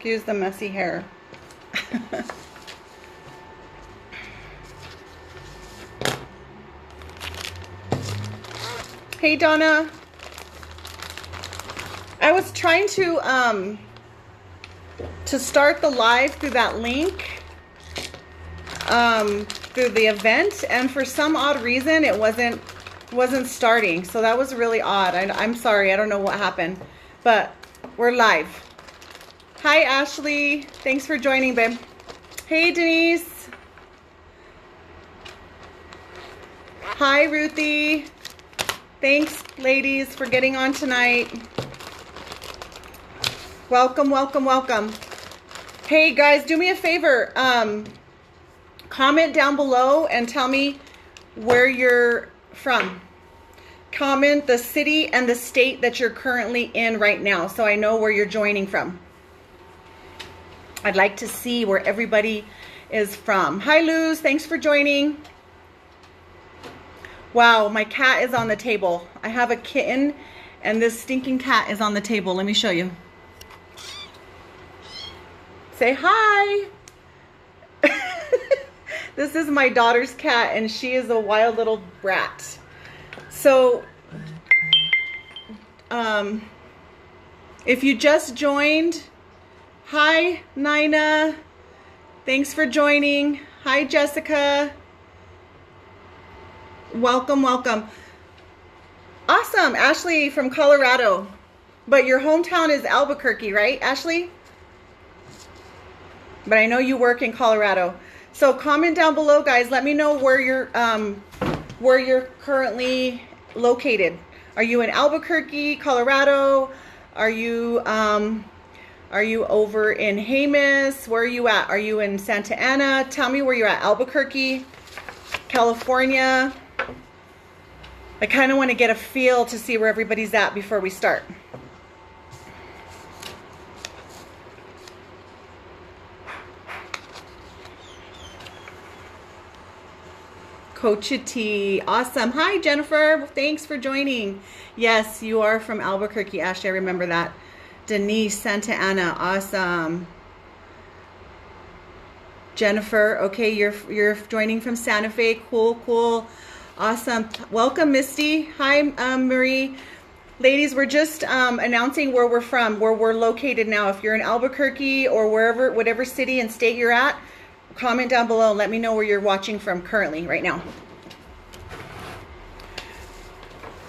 Excuse the messy hair. Hey, Donna. I was trying to start the live through that link, through the event, and for some odd reason it wasn't starting. So that was really odd. I'm sorry. I don't know what happened, but we're live. Hi, Ashley. Thanks for joining, babe. Hey, Denise. Hi, Ruthie. Thanks, ladies, for getting on tonight. Welcome, welcome, welcome. Hey, guys, do me a favor. Comment down below and tell me where you're from. Comment the city and the state that you're currently in right now, so I know where you're joining from. I'd like to see where everybody is from. Hi, Luz. Thanks for joining. Wow, my cat is on the table. I have a kitten, and this stinking cat is on the table. Let me show you. Say hi. This is my daughter's cat, and she is a wild little brat. So, if you just joined, hi, Nina. Thanks for joining. Hi, Jessica. Welcome, welcome. Awesome, Ashley from Colorado. But your hometown is Albuquerque, right, Ashley? But I know you work in Colorado. So comment down below, guys. Let me know where you're currently located. Are you in Albuquerque, Colorado? Are you over in Jemez? Where are you at? Are you in Santa Ana? Tell me where you're at. Albuquerque, California. I kind of want to get a feel to see where everybody's at before we start. Cochiti. Awesome. Hi, Jennifer. Thanks for joining. Yes, you are from Albuquerque, Ashley. I remember that. Denise, Santa Ana. Awesome. Jennifer. Okay, you're joining from Santa Fe. Cool, cool. Awesome. Welcome, Misty. Hi, Marie. Ladies, we're just announcing where we're from, where we're located now. If you're in Albuquerque or wherever, whatever city and state you're at, comment down below and let me know where you're watching from currently right now.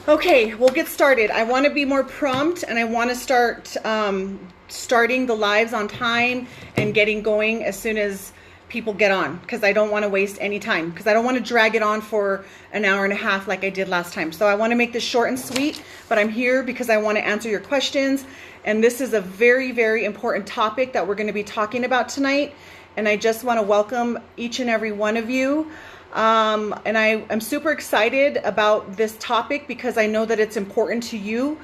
Okay, we'll get started. I want to be more prompt, and I want to start starting the lives on time and getting going as soon as people get on, because I don't want to waste any time, because I don't want to drag it on for an hour and a half like I did last time. So I want to make this short and sweet, but I'm here because I want to answer your questions, and this is a very, very important topic that we're going to be talking about tonight. And I just want to welcome each and every one of you. And I'm super excited about this topic because I know that it's important to you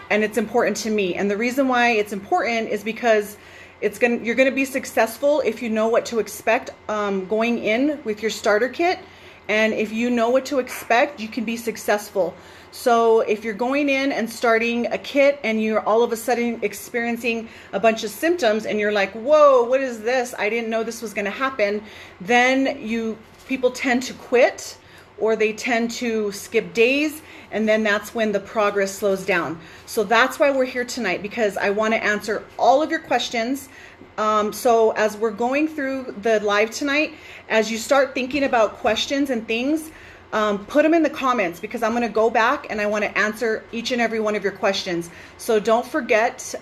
and it's important to me. And the reason why it's important is because you're going to be successful if you know what to expect going in with your starter kit. And if you know what to expect, you can be successful. So if you're going in and starting a kit and you're all of a sudden experiencing a bunch of symptoms and you're like, whoa, what is this? I didn't know this was going to happen. Then people tend to quit, or they tend to skip days. And then that's when the progress slows down. So that's why we're here tonight, because I want to answer all of your questions. So as we're going through the live tonight, as you start thinking about questions and things, put them in the comments, because I'm going to go back and I want to answer each and every one of your questions. So don't forget.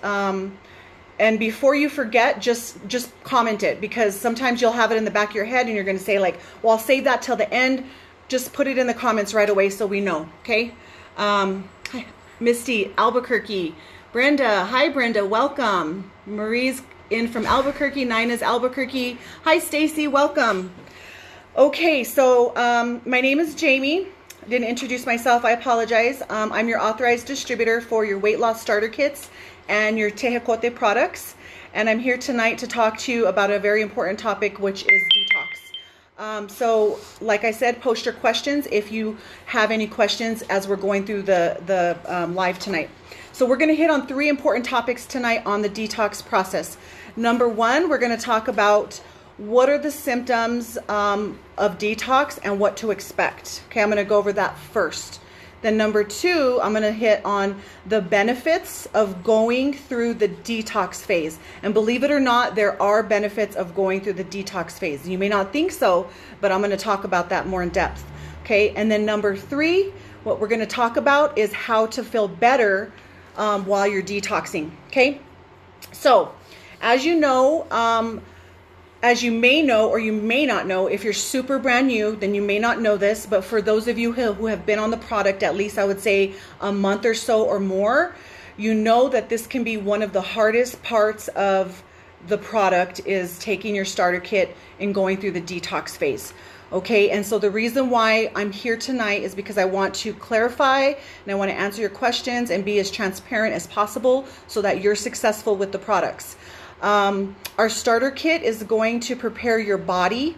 And before you forget, just comment it, because sometimes you'll have it in the back of your head and you're going to say like, well, I'll save that till the end. Just put it in the comments right away so we know, okay? Misty, Albuquerque. Brenda, hi Brenda, welcome. Marie's in from Albuquerque. Nina's Albuquerque. Hi Stacy, welcome. Okay, so my name is Jamie. I didn't introduce myself, I apologize. I'm your authorized distributor for your weight loss starter kits and your Tejocote products. And I'm here tonight to talk to you about a very important topic, which is detox. So like I said, post your questions if you have any questions as we're going through the live tonight. So we're going to hit on 3 important topics tonight on the detox process. Number 1, we're going to talk about what are the symptoms of detox and what to expect. Okay, I'm going to go over that first. Then number 2, I'm going to hit on the benefits of going through the detox phase. And believe it or not, there are benefits of going through the detox phase. You may not think so, but I'm going to talk about that more in depth. Okay, and then number 3, what we're going to talk about is how to feel better while you're detoxing. Okay, so as you know, as you may know or you may not know, if you're super brand new, then you may not know this, but for those of you who have been on the product, at least I would say a month or so or more, you know that this can be one of the hardest parts of the product is taking your starter kit and going through the detox phase. Okay, and so the reason why I'm here tonight is because I want to clarify and I want to answer your questions and be as transparent as possible so that you're successful with the products. Our starter kit is going to prepare your body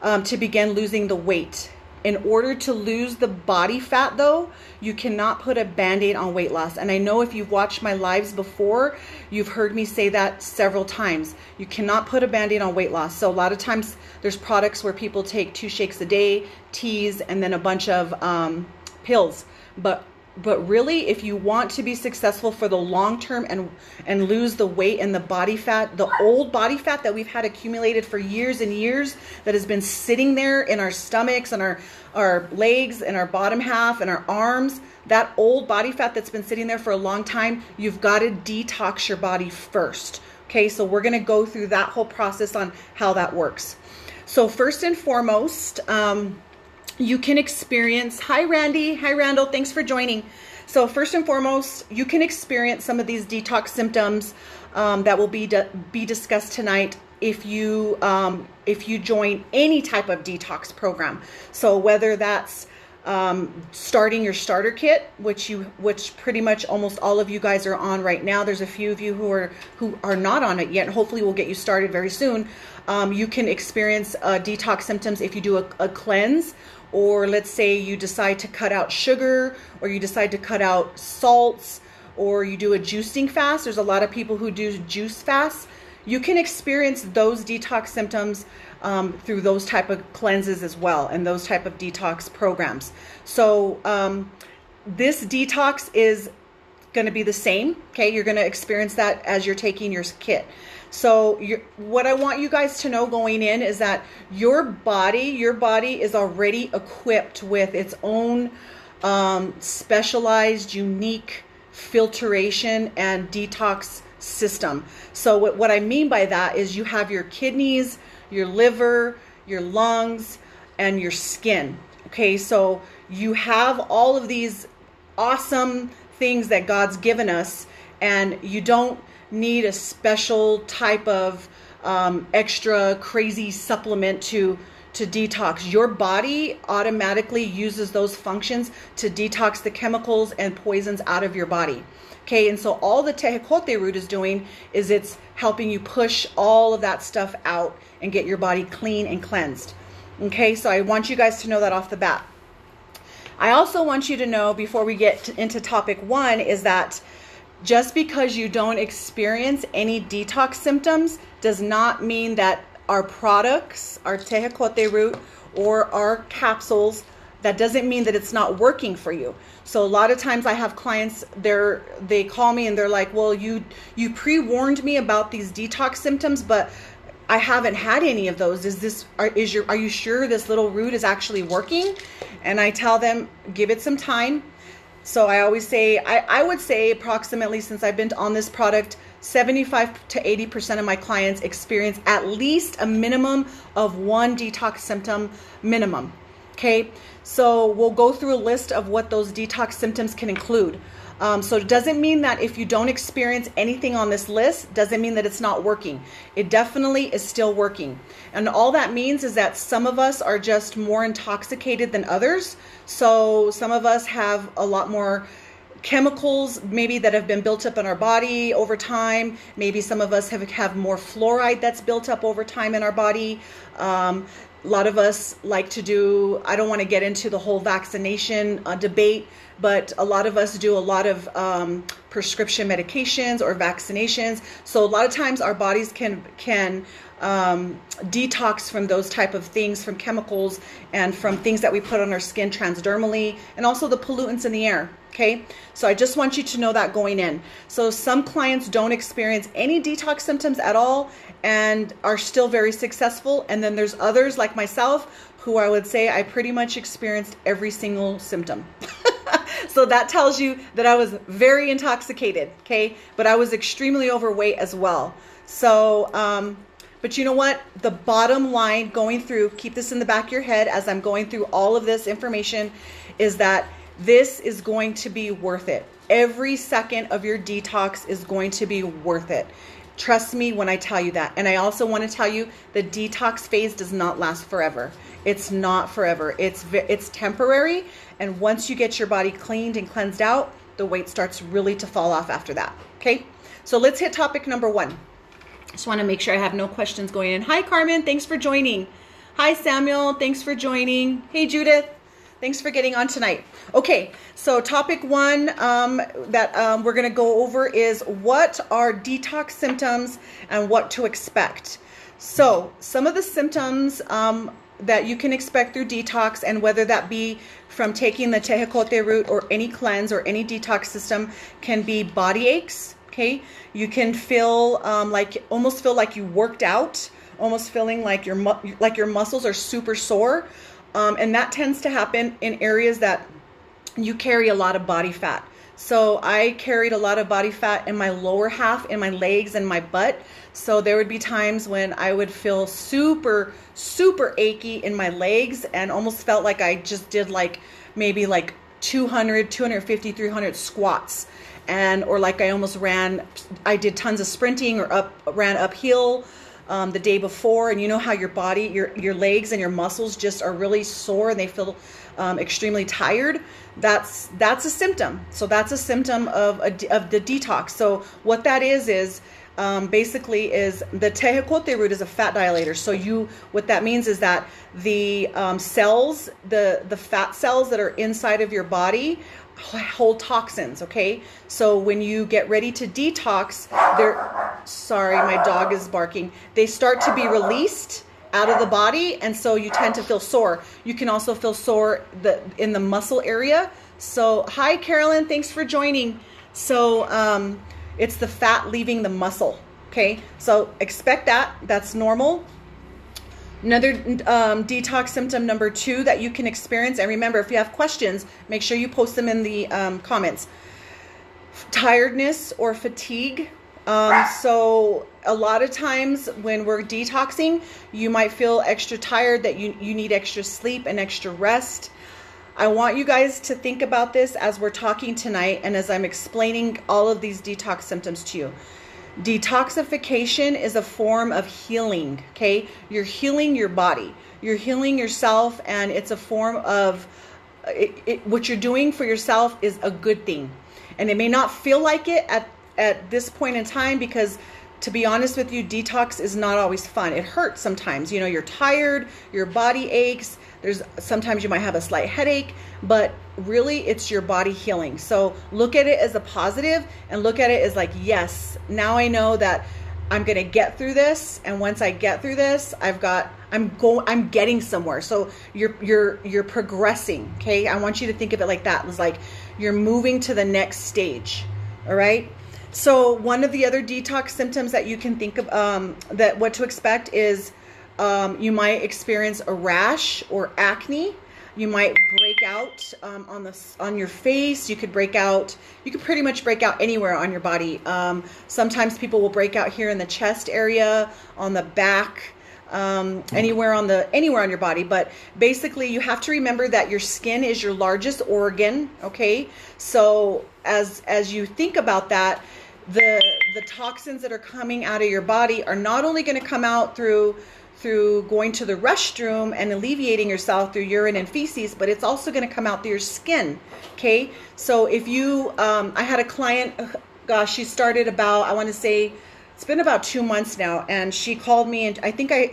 to begin losing the weight. In order to lose the body fat though, you cannot put a band-aid on weight loss. And I know if you've watched my lives before, you've heard me say that several times. You cannot put a band-aid on weight loss. So a lot of times there's products where people take 2 shakes a day, teas, and then a bunch of pills. But really, if you want to be successful for the long term and lose the weight and the body fat, the old body fat that we've had accumulated for years and years that has been sitting there in our stomachs and our legs and our bottom half and our arms, that old body fat that's been sitting there for a long time, you've got to detox your body first. Okay, so we're going to go through that whole process on how that works. So first and foremost, you can experience, hi Randy, hi Randall, thanks for joining. So first and foremost, you can experience some of these detox symptoms that will be discussed tonight if you join any type of detox program. So whether that's starting your starter kit, which pretty much almost all of you guys are on right now. There's a few of you who are not on it yet. Hopefully we'll get you started very soon. You can experience detox symptoms if you do a cleanse, or let's say you decide to cut out sugar, or you decide to cut out salts, or you do a juicing fast. There's a lot of people who do juice fasts. You can experience those detox symptoms through those type of cleanses as well, and those type of detox programs. So this detox is going to be the same. Okay, you're going to experience that as you're taking your kit. So what I want you guys to know going in is that your body is already equipped with its own specialized, unique filtration and detox system. So what I mean by that is you have your kidneys, your liver, your lungs, and your skin. Okay, so you have all of these awesome things that God's given us, and you don't need a special type of extra crazy supplement to detox. Your body automatically uses those functions to detox the chemicals and poisons out of your body. Okay, and so all the Tejocote root is doing is it's helping you push all of that stuff out and get your body clean and cleansed. Okay, so I want you guys to know that off the bat. I also want you to know before we get into topic 1 is that just because you don't experience any detox symptoms does not mean that our products, our Tejocote root or our capsules, that doesn't mean that it's not working for you. So a lot of times I have clients, they call me and they're like, well, you pre-warned me about these detox symptoms, but I haven't had any of those. Are you sure this little root is actually working? And I tell them, give it some time. So I always say, I would say approximately, since I've been on this product, 75 to 80% of my clients experience at least a minimum of 1 detox symptom minimum. Okay, so we'll go through a list of what those detox symptoms can include. So it doesn't mean that if you don't experience anything on this list, doesn't mean that it's not working. It definitely is still working. And all that means is that some of us are just more intoxicated than others. So some of us have a lot more chemicals maybe that have been built up in our body over time. Maybe some of us have more fluoride that's built up over time in our body. A lot of us like to do, I don't want to get into the whole vaccination debate, but a lot of us do a lot of prescription medications or vaccinations. So a lot of times our bodies can detox from those type of things, from chemicals and from things that we put on our skin transdermally, and also the pollutants in the air. Okay, so I just want you to know that going in. So some clients don't experience any detox symptoms at all and are still very successful. And then there's others like myself who I would say I pretty much experienced every single symptom. So that tells you that I was very intoxicated, okay? But I was extremely overweight as well. So, but you know what? The bottom line going through, keep this in the back of your head as I'm going through all of this information, is that this is going to be worth it. Every second of your detox is going to be worth it. Trust me when I tell you that. And I also want to tell you the detox phase does not last forever. It's not forever. It's temporary. And once you get your body cleaned and cleansed out, the weight starts really to fall off after that. Okay. So let's hit topic number 1. Just want to make sure I have no questions going in. Hi, Carmen. Thanks for joining. Hi, Samuel. Thanks for joining. Hey, Judith. Thanks for getting on tonight. Okay, so topic 1 that we're going to go over is what are detox symptoms and what to expect. So some of the symptoms that you can expect through detox, and whether that be from taking the Tejocote root or any cleanse or any detox system, can be body aches. Okay, you can feel almost feel like you worked out, almost feeling like your muscles are super sore. And that tends to happen in areas that you carry a lot of body fat. So I carried a lot of body fat in my lower half, in my legs and my butt. So there would be times when I would feel super, super achy in my legs and almost felt like I just did maybe 200, 250, 300 squats. Or like I did tons of sprinting or ran uphill the day before, and you know how your body, your legs and your muscles just are really sore and they feel extremely tired. That's a symptom. So that's a symptom of the detox. So what that is basically is the Tejocote root is a fat dilator. So what that means is that the cells, the fat cells that are inside of your body hold toxins. Okay, so when you get ready to detox, sorry, my dog is barking. They start to be released out of the body, and so you tend to feel sore. You can also feel sore in the muscle area. So hi, Carolyn, thanks for joining. So it's the fat leaving the muscle. Okay, so expect that. That's normal. Another detox symptom number 2 that you can experience, and remember, if you have questions, make sure you post them in the comments. Tiredness or fatigue. So a lot of times when we're detoxing, you might feel extra tired, that you need extra sleep and extra rest. I want you guys to think about this as we're talking tonight and as I'm explaining all of these detox symptoms to you. Detoxification is a form of healing, okay? You're healing your body. You're healing yourself, and it's a form of what you're doing for yourself is a good thing. And it may not feel like it at this point in time, because to be honest with you, detox is not always fun. It hurts sometimes. You know, you're tired, your body aches. Sometimes you might have a slight headache, but really it's your body healing. So look at it as a positive and look at it as like, yes, now I know that I'm going to get through this. And once I get through this, I'm getting somewhere. So you're progressing. Okay. I want you to think of it like that. It's like you're moving to the next stage. All right. So one of the other detox symptoms that you can think of, that what to expect is, you might experience a rash or acne. You might break out on your face. You could pretty much break out anywhere on your body. Sometimes people will break out here in the chest area, on the back, anywhere on your body. But basically, you have to remember that your skin is your largest organ. Okay, so as you think about that, the toxins that are coming out of your body are not only going to come out through going to the restroom and alleviating yourself through urine and feces, but it's also going to come out through your skin. Okay, so if you I had a client, gosh, she started about, I want to say it's been about 2 months now, and she called me, and I think I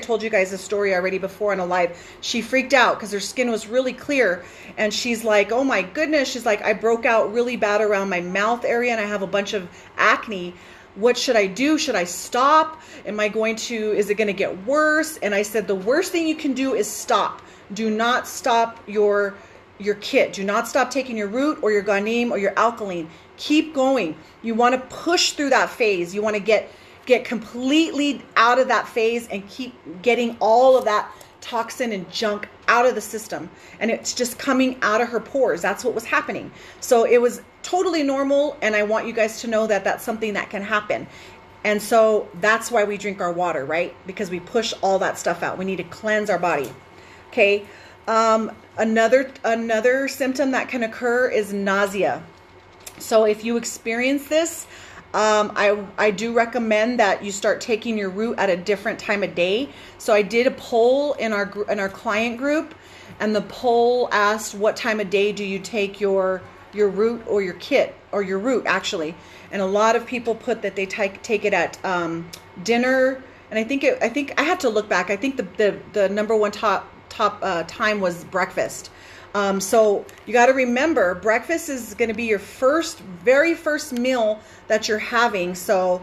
told you guys the story already before on a live. She freaked out because her skin was really clear, and she's like, oh my goodness, she's like, I broke out really bad around my mouth area, and I have a bunch of acne. What should I do? Should I stop? Is it going to get worse? And I said, the worst thing you can do is stop. Do not stop your kit. Do not stop taking your root or your Ganim or your Alkaline. Keep going. You want to push through that phase. You want to get completely out of that phase and keep getting all of that toxin and junk out of the system. And it's just coming out of her pores. That's what was happening. So it was totally normal. And I want you guys to know that that's something that can happen. And so that's why we drink our water, right? Because we push all that stuff out. We need to cleanse our body. Okay. Another symptom that can occur is nausea. So if you experience this, I do recommend that you start taking your root at a different time of day. So I did a poll in our client group, and the poll asked, what time of day do you take your root or your kit, or your root actually? And a lot of people put that they take it at dinner. And I think I have to look back. I think the number one top time was breakfast. So you got to remember, breakfast is going to be your very first meal that you're having. So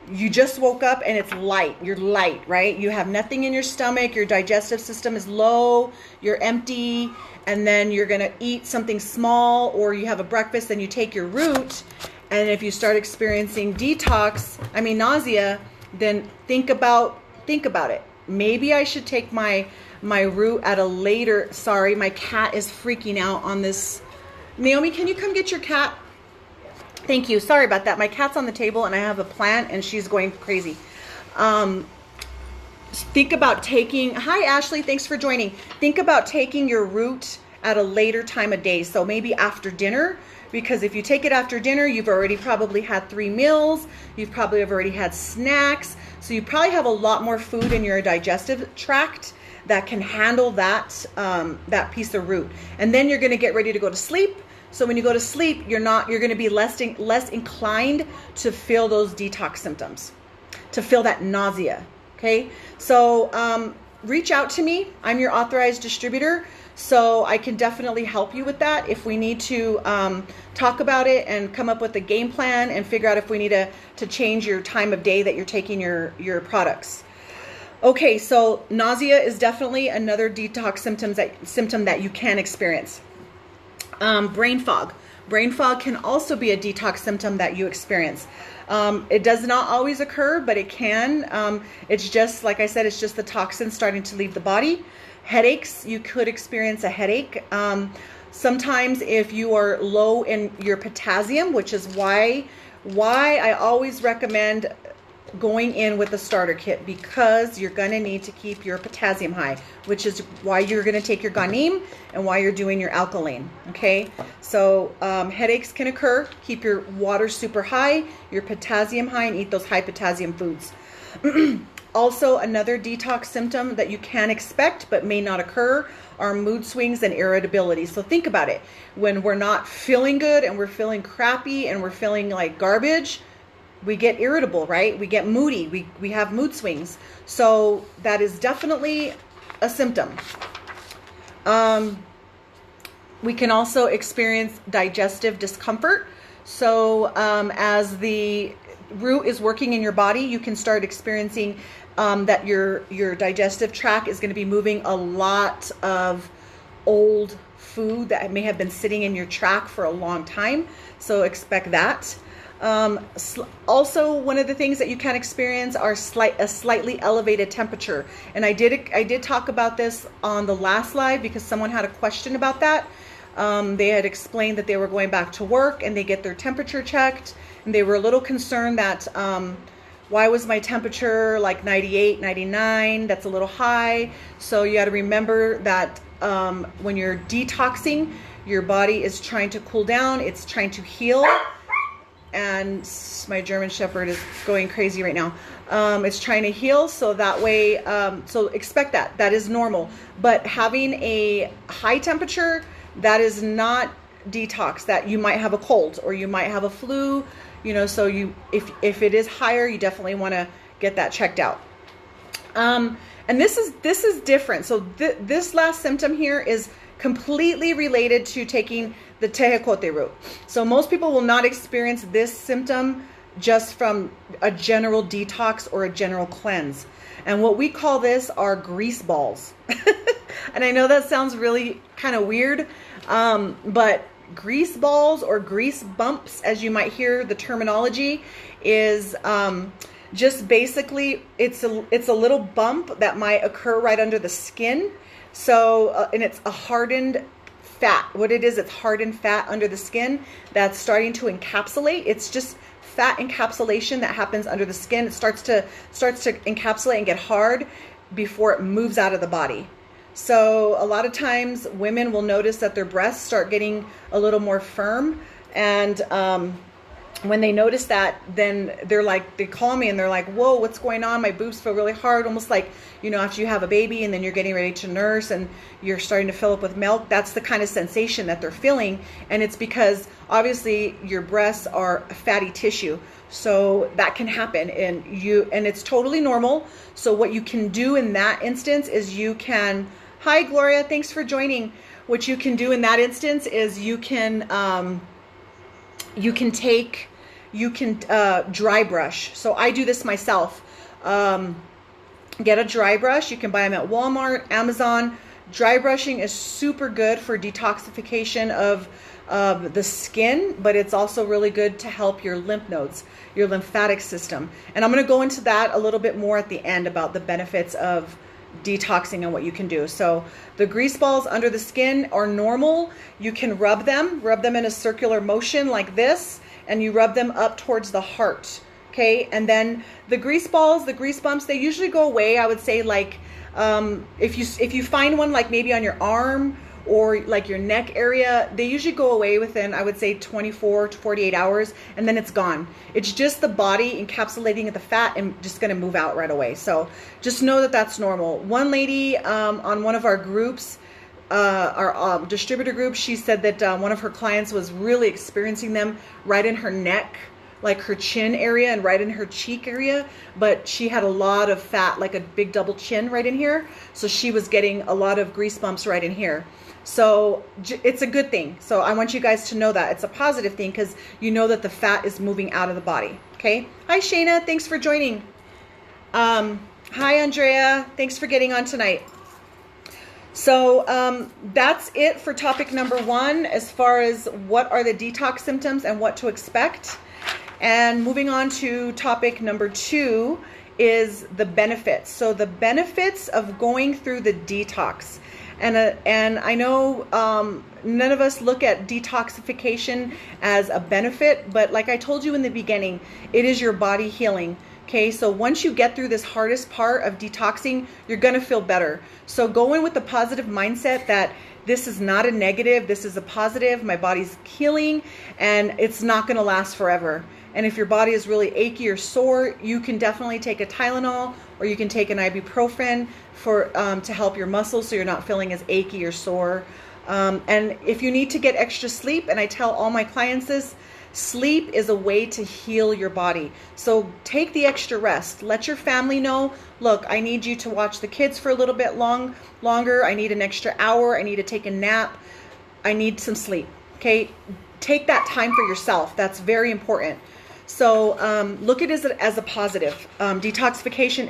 you just woke up and it's light. You're light, right? You have nothing in your stomach. Your digestive system is low. You're empty. And then you're going to eat something small, or you have a breakfast, then you take your root. And if you start experiencing nausea, then think about it. Maybe I should take my root at a later. Sorry, my cat is freaking out on this. Naomi, can you come get your cat? Thank you. Sorry about that. My cat's on the table and I have a plant and she's going crazy. Think about taking, hi Ashley, thanks for joining. Think about taking your root at a later time of day. So maybe after dinner, because if you take it after dinner, you've already probably had 3 meals. You've probably already had snacks. So you probably have a lot more food in your digestive tract that can handle that piece of root. And then you're going to get ready to go to sleep. So when you go to sleep, you're going to be less inclined to feel those detox symptoms, to feel that nausea. Okay. So reach out to me. I'm your authorized distributor. So I can definitely help you with that if we need to talk about it and come up with a game plan and figure out if we need to change your time of day that you're taking your products. Okay, so nausea is definitely another detox symptom that you can experience. Brain fog. Brain fog can also be a detox symptom that you experience. It does not always occur, but it can. It's just, like I said, it's just the toxins starting to leave the body. Headaches, you could experience a headache. Sometimes if you are low in your potassium, which is why I always recommend going in with a starter kit, because you're going to need to keep your potassium high, which is why you're going to take your Ganim and why you're doing your Alkaline. Okay, so headaches can occur. Keep your water super high, your potassium high, and eat those high potassium foods. Also, another detox symptom that you can expect but may not occur are mood swings and irritability. So think about it. When we're not feeling good and we're feeling crappy and we're feeling like garbage, we get irritable, right? We get moody. We have mood swings. So that is definitely a symptom. We can also experience digestive discomfort. So as the root is working in your body, you can start experiencing that your digestive tract is going to be moving a lot of old food that may have been sitting in your tract for a long time. So expect that. Also, one of the things that you can experience are a slightly elevated temperature. And I did talk about this on the last live because someone had a question about that. They had explained that they were going back to work and they get their temperature checked, and they were a little concerned that why was my temperature like 98, 99? That's a little high. So you got to remember that when you're detoxing, your body is trying to cool down. It's trying to heal. And my German Shepherd is going crazy right now. It's trying to heal, so that way, so expect that. That is normal. But having a high temperature, that is not detox. That you might have a cold or you might have a flu. So if it is higher, you definitely want to get that checked out. And this is different. So this last symptom here is completely related to taking the Tejocote root. So most people will not experience this symptom just from a general detox or a general cleanse. And what we call this are grease balls. And I know that sounds really kind of weird, but grease balls or grease bumps, as you might hear the terminology, is just basically it's a little bump that might occur right under the skin. So and it's a hardened fat. What it is, it's hardened fat under the skin that's starting to encapsulate. It's just fat encapsulation that happens under the skin. It starts to encapsulate and get hard before it moves out of the body. So a lot of times women will notice that their breasts start getting a little more firm, and when they notice that, then they call me and they're like, whoa, what's going on? My boobs feel really hard, almost like, after you have a baby and then you're getting ready to nurse and you're starting to fill up with milk. That's the kind of sensation that they're feeling. And it's because obviously your breasts are fatty tissue. So that can happen, and it's totally normal. So what you can do in that instance is hi Gloria, thanks for joining. What you can do in that instance is you can dry brush. So I do this myself. Get a dry brush. You can buy them at Walmart, Amazon. Dry brushing is super good for detoxification of the skin, but it's also really good to help your lymph nodes, your lymphatic system. And I'm going to go into that a little bit more at the end about the benefits of detoxing and what you can do. So the grease balls under the skin are normal. You can rub them in a circular motion like this, and you rub them up towards the heart. Okay. And then the grease balls, the grease bumps, they usually go away. I would say if you find one like maybe on your arm or like your neck area, they usually go away within, I would say, 24 to 48 hours, and then it's gone. It's just the body encapsulating the fat and just going to move out right away. So just know that that's normal. One lady on one of our groups, our distributor group, she said that one of her clients was really experiencing them right in her neck, like her chin area and right in her cheek area, but she had a lot of fat, like a big double chin right in here. So she was getting a lot of grease bumps right in here. So it's a good thing. So I want you guys to know that it's a positive thing, because you know that the fat is moving out of the body. Okay. Hi, Shayna. Thanks for joining. Hi, Andrea. Thanks for getting on tonight. So that's it for topic number 1, as far as what are the detox symptoms and what to expect. And moving on to topic number 2 is the benefits. So the benefits of going through the detox. And I know none of us look at detoxification as a benefit, but like I told you in the beginning, it is your body healing. Okay, so once you get through this hardest part of detoxing, you're going to feel better. So go in with the positive mindset that this is not a negative, this is a positive. My body's healing and it's not going to last forever. And if your body is really achy or sore, you can definitely take a Tylenol, or you can take an ibuprofen to help your muscles so you're not feeling as achy or sore. And if you need to get extra sleep, and I tell all my clients this, sleep is a way to heal your body. So take the extra rest. Let your family know, look, I need you to watch the kids for a little bit longer. I need an extra hour. I need to take a nap. I need some sleep. Okay. Take that time for yourself. That's very important. So look at it as a positive. Detoxification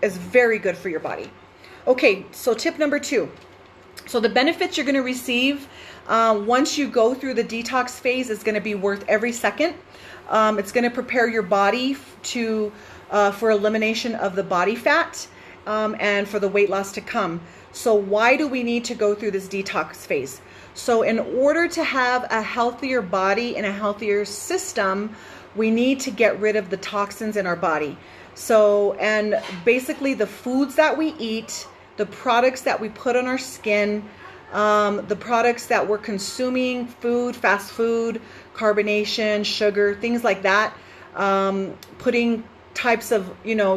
is very good for your body. Okay, so tip number 2. So the benefits you're going to receive once you go through the detox phase is going to be worth every second. It's going to prepare your body for elimination of the body fat and for the weight loss to come. So why do we need to go through this detox phase? So in order to have a healthier body and a healthier system, we need to get rid of the toxins in our body. So, and basically the foods that we eat, the products that we put on our skin, the products that we're consuming, food, fast food, carbonation, sugar, things like that, putting types of,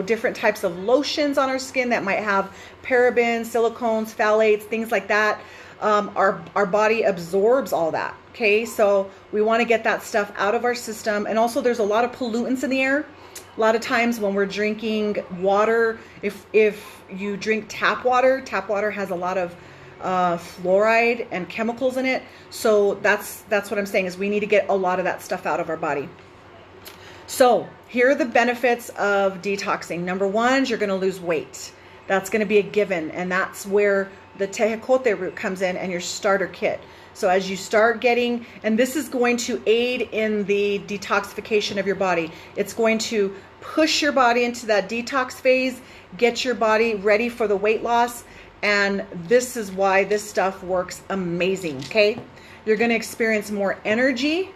different types of lotions on our skin that might have parabens, silicones, phthalates, things like that. our body absorbs all that. Okay, so we want to get that stuff out of our system. And also there's a lot of pollutants in the air. A lot of times when we're drinking water, if you drink tap water has a lot of fluoride and chemicals in it. So that's what I'm saying, is we need to get a lot of that stuff out of our body. So here are the benefits of detoxing. Number one is you're going to lose weight. That's going to be a given. And that's where the Tejocote root comes in and your starter kit. So as you start getting, and this is going to aid in the detoxification of your body. It's going to push your body into that detox phase, get your body ready for the weight loss. And this is why this stuff works amazing, okay? You're going to experience more energy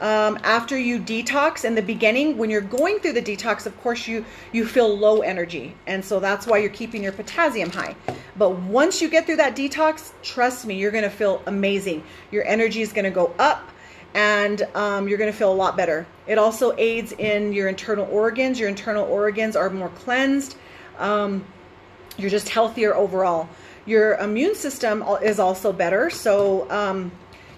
after you detox. In the beginning, when you're going through the detox, of course, you feel low energy. And so that's why you're keeping your potassium high. But once you get through that detox, trust me, you're going to feel amazing. Your energy is going to go up, and you're going to feel a lot better. It also aids in your internal organs. Your internal organs are more cleansed. You're just healthier overall. Your immune system is also better. So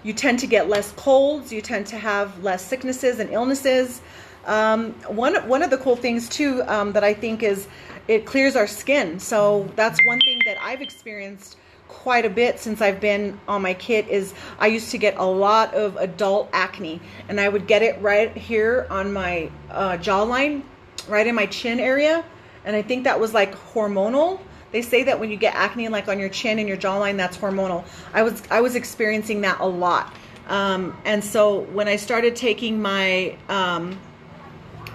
you tend to get less colds. You tend to have less sicknesses and illnesses. One of the cool things too that I think is it clears our skin. So that's one thing that I've experienced quite a bit since I've been on my kit. Is I used to get a lot of adult acne, and I would get it right here on my jawline, right in my chin area. And I think that was like hormonal. They say that when you get acne like on your chin and your jawline, that's hormonal. I was experiencing that a lot. And so when I started taking my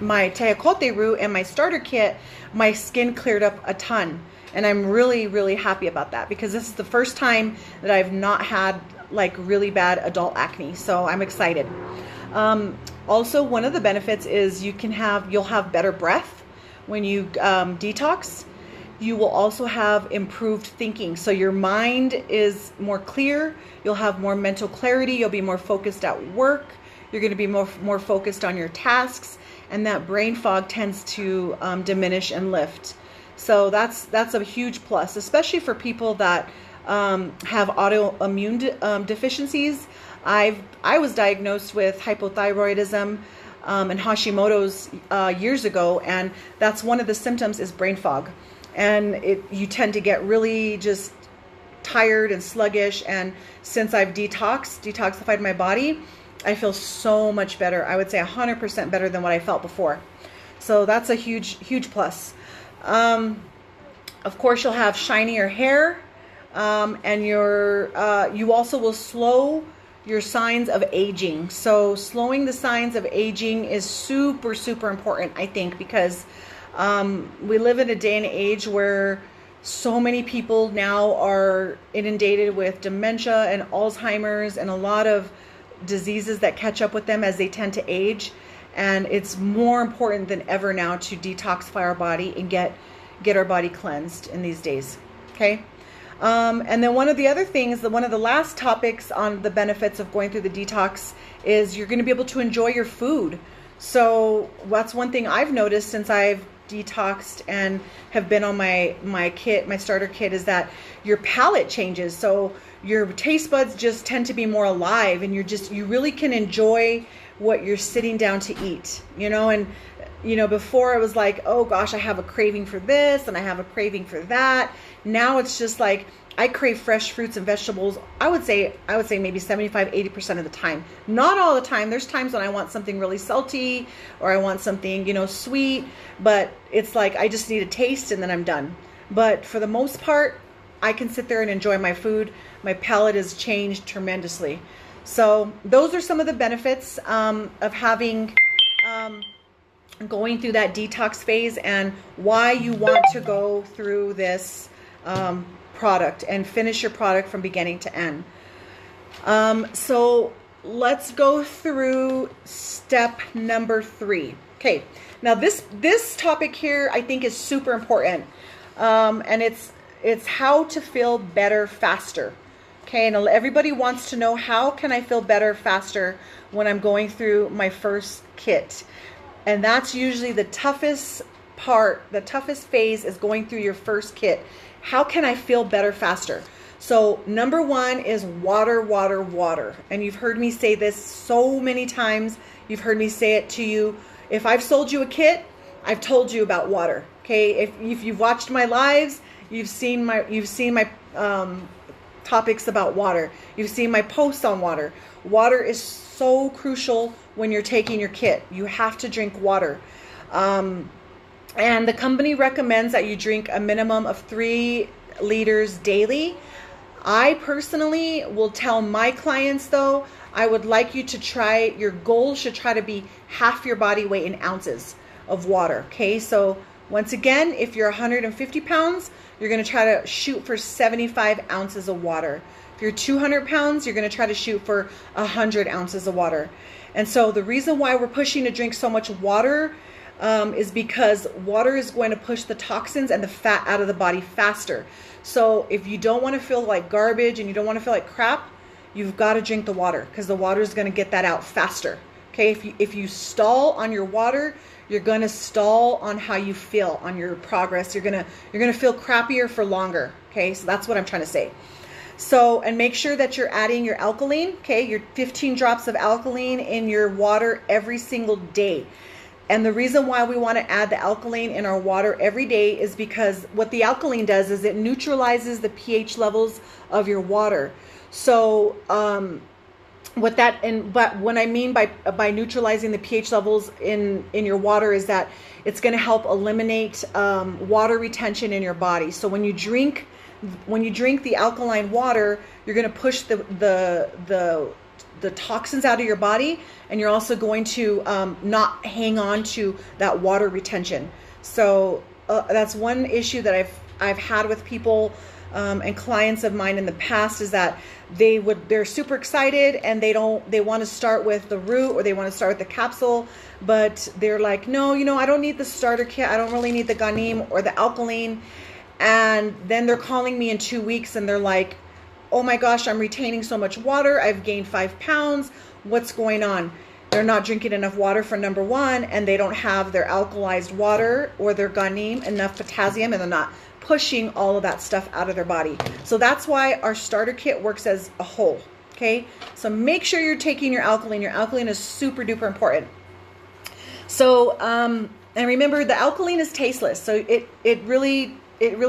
my Tejocote root and my starter kit, my skin cleared up a ton. And I'm really, really happy about that, because this is the first time that I've not had like really bad adult acne. So I'm excited. Also, one of the benefits is you'll have better breath when you detox. You will also have improved thinking. So your mind is more clear. You'll have more mental clarity. You'll be more focused at work. You're going to be more focused on your tasks, and that brain fog tends to diminish and lift. So that's a huge plus, especially for people that have autoimmune deficiencies. I was diagnosed with hypothyroidism and Hashimoto's years ago, and that's one of the symptoms is brain fog. And you tend to get really just tired and sluggish. And since I've detoxified my body, I feel so much better. I would say 100% better than what I felt before. So that's a huge, huge plus. Of course, you'll have shinier hair, and you also will slow your signs of aging. So slowing the signs of aging is super, super important, I think, because we live in a day and age where so many people now are inundated with dementia and Alzheimer's and a lot of diseases that catch up with them as they tend to age. And it's more important than ever now to detoxify our body and get our body cleansed in these days. Okay. And then one of the other things, one of the last topics on the benefits of going through the detox is you're going to be able to enjoy your food. So that's one thing I've noticed since I've detoxed and have been on my kit, my starter kit, is that your palate changes. So your taste buds just tend to be more alive, and you really can enjoy what you're sitting down to eat, and before it was like, oh gosh, I have a craving for this and I have a craving for that. Now it's just like I crave fresh fruits and vegetables. I would say maybe 75-80% of the time. Not all the time. There's times when I want something really salty or I want something, sweet, but it's like I just need a taste and then I'm done. But for the most part, I can sit there and enjoy my food. My palate has changed tremendously. So those are some of the benefits of having going through that detox phase, and why you want to go through this product and finish your product from beginning to end. So let's go through step number 3. Okay, now this topic here I think is super important, and it's how to feel better faster. Okay, and everybody wants to know, how can I feel better faster when I'm going through my first kit? And that's usually the toughest part. The toughest phase is going through your first kit. How can I feel better faster? So number one is water, water, water. And you've heard me say this so many times. You've heard me say it to you. If I've sold you a kit, I've told you about water. Okay, if you've watched my lives, you've seen my topics about water. You've seen my posts on water. Water is so crucial when you're taking your kit. You have to drink water. And the company recommends that you drink a minimum of 3 liters daily. I personally will tell my clients, though, I would like you to try, your goal should try to be half your body weight in ounces of water. Okay, so once again, if you're 150 pounds, you're going to try to shoot for 75 ounces of water. If you're 200 pounds, you're going to try to shoot for 100 ounces of water. And so the reason why we're pushing to drink so much water is because water is going to push the toxins and the fat out of the body faster. So if you don't want to feel like garbage and you don't want to feel like crap, you've got to drink the water, because the water is going to get that out faster. Okay, if you stall on your water, you're going to stall on how you feel, on your progress. You're going to feel crappier for longer. Okay, so that's what I'm trying to say. So, and make sure that you're adding your alkaline, okay, your 15 drops of alkaline in your water every single day. And the reason why we want to add the alkaline in our water every day is because what the alkaline does is it neutralizes the pH levels of your water. So, what that, but what I mean by neutralizing the pH levels in your water is that it's going to help eliminate water retention in your body. So when you drink the alkaline water, you're going to push the toxins out of your body, and you're also going to not hang on to that water retention. So that's one issue that I've had with people and clients of mine in the past, is that they're super excited and they want to start with the root, or they want to start with the capsule, but they're like, no, I don't need the starter kit. I don't really need the ganim or the alkaline. And then they're calling me in 2 weeks and they're like, oh my gosh, I'm retaining so much water. I've gained 5 pounds. What's going on? They're not drinking enough water, for number one, and they don't have their alkalized water or their ganim, enough potassium, and they're not pushing all of that stuff out of their body. So that's why our starter kit works as a whole. Okay, so make sure you're taking your alkaline. Your alkaline is super duper important. So and remember, the alkaline is tasteless, so it really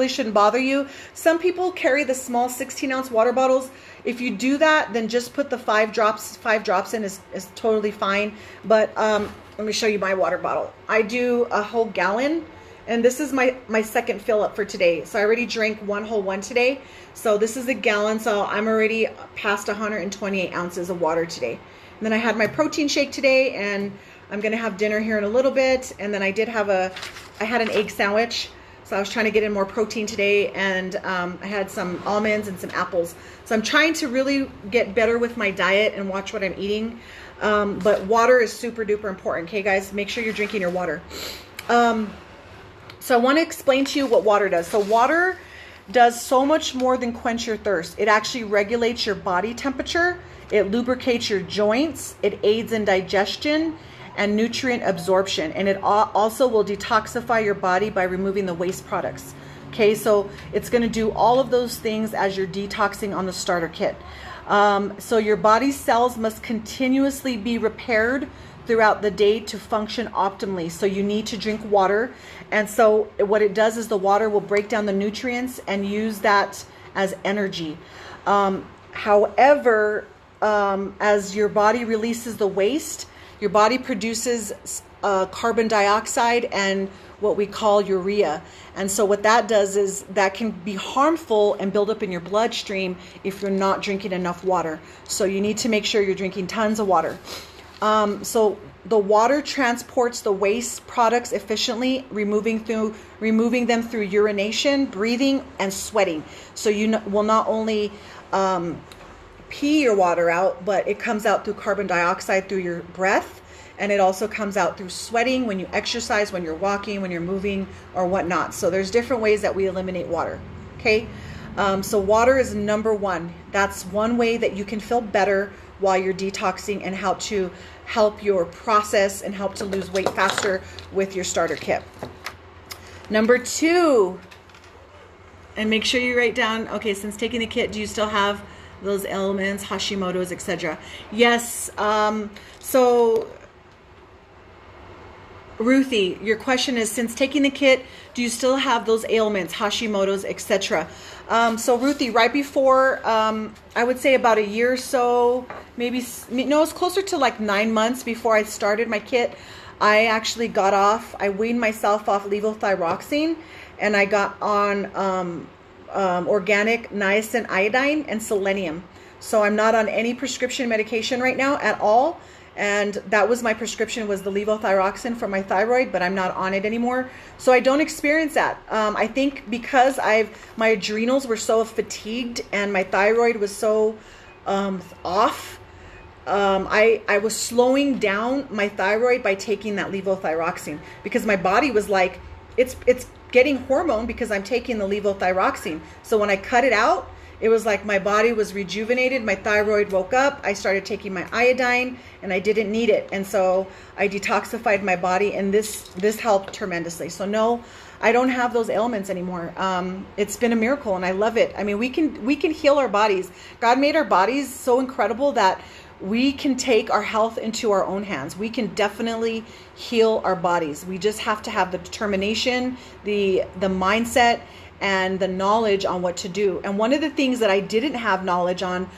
shouldn't bother you. Some people carry the small 16-ounce water bottles. If you do that, then just put the 5 drops in is totally fine. But let me show you my water bottle. I do a whole gallon, and this is my second fill up for today. So I already drank one whole one today. So this is a gallon, so I'm already past 128 ounces of water today. And then I had my protein shake today, and I'm gonna have dinner here in a little bit. And then I had an egg sandwich. So I was trying to get in more protein today, and I had some almonds and some apples. So I'm trying to really get better with my diet and watch what I'm eating. But water is super duper important. Okay, guys, make sure you're drinking your water. So I want to explain to you what water does. So water does so much more than quench your thirst. It actually regulates your body temperature. It lubricates your joints. It aids in digestion and nutrient absorption, and it also will detoxify your body by removing the waste products. Okay, so it's going to do all of those things as you're detoxing on the starter kit. So your body's cells must continuously be repaired throughout the day to function optimally. So you need to drink water, and so what it does is the water will break down the nutrients and use that as energy. However, as your body releases the waste, your body produces carbon dioxide and what we call urea. And so what that does is that can be harmful and build up in your bloodstream if you're not drinking enough water. So you need to make sure you're drinking tons of water. So the water transports the waste products efficiently, removing them through urination, breathing, and sweating. So you will not only pee your water out, but it comes out through carbon dioxide through your breath, and it also comes out through sweating when you exercise, when you're walking, when you're moving, or whatnot. So there's different ways that we eliminate water. Okay, so water is number one. That's one way that you can feel better while you're detoxing, and how to help your process and help to lose weight faster with your starter kit. Number two, And make sure you write down, okay, since taking the kit, do you still have those ailments, Hashimoto's, etc.? Yes. So, Ruthie, your question is, since taking the kit, do you still have those ailments, Hashimoto's, etc.? So, Ruthie, right before, I would say about a year or so, maybe, no, it's closer to like 9 months before I started my kit, I actually got off, I weaned myself off levothyroxine, and I got on organic niacin iodine and selenium. So I'm not on any prescription medication right now at all. And that was my prescription, was the levothyroxine for my thyroid, but I'm not on it anymore. So I don't experience that. I think because my adrenals were so fatigued and my thyroid was so off, I was slowing down my thyroid by taking that levothyroxine, because my body was like, it's getting hormone because I'm taking the levothyroxine. So when I cut it out, it was like my body was rejuvenated, my thyroid woke up, I started taking my iodine, and I didn't need it. And so I detoxified my body, and this helped tremendously. So no, I don't have those ailments anymore. It's been a miracle, and I love it. I mean, we can heal our bodies. God made our bodies so incredible that we can take our health into our own hands. We can definitely heal our bodies. We just have to have the determination, the mindset, and the knowledge on what to do. And one of the things that I didn't have knowledge on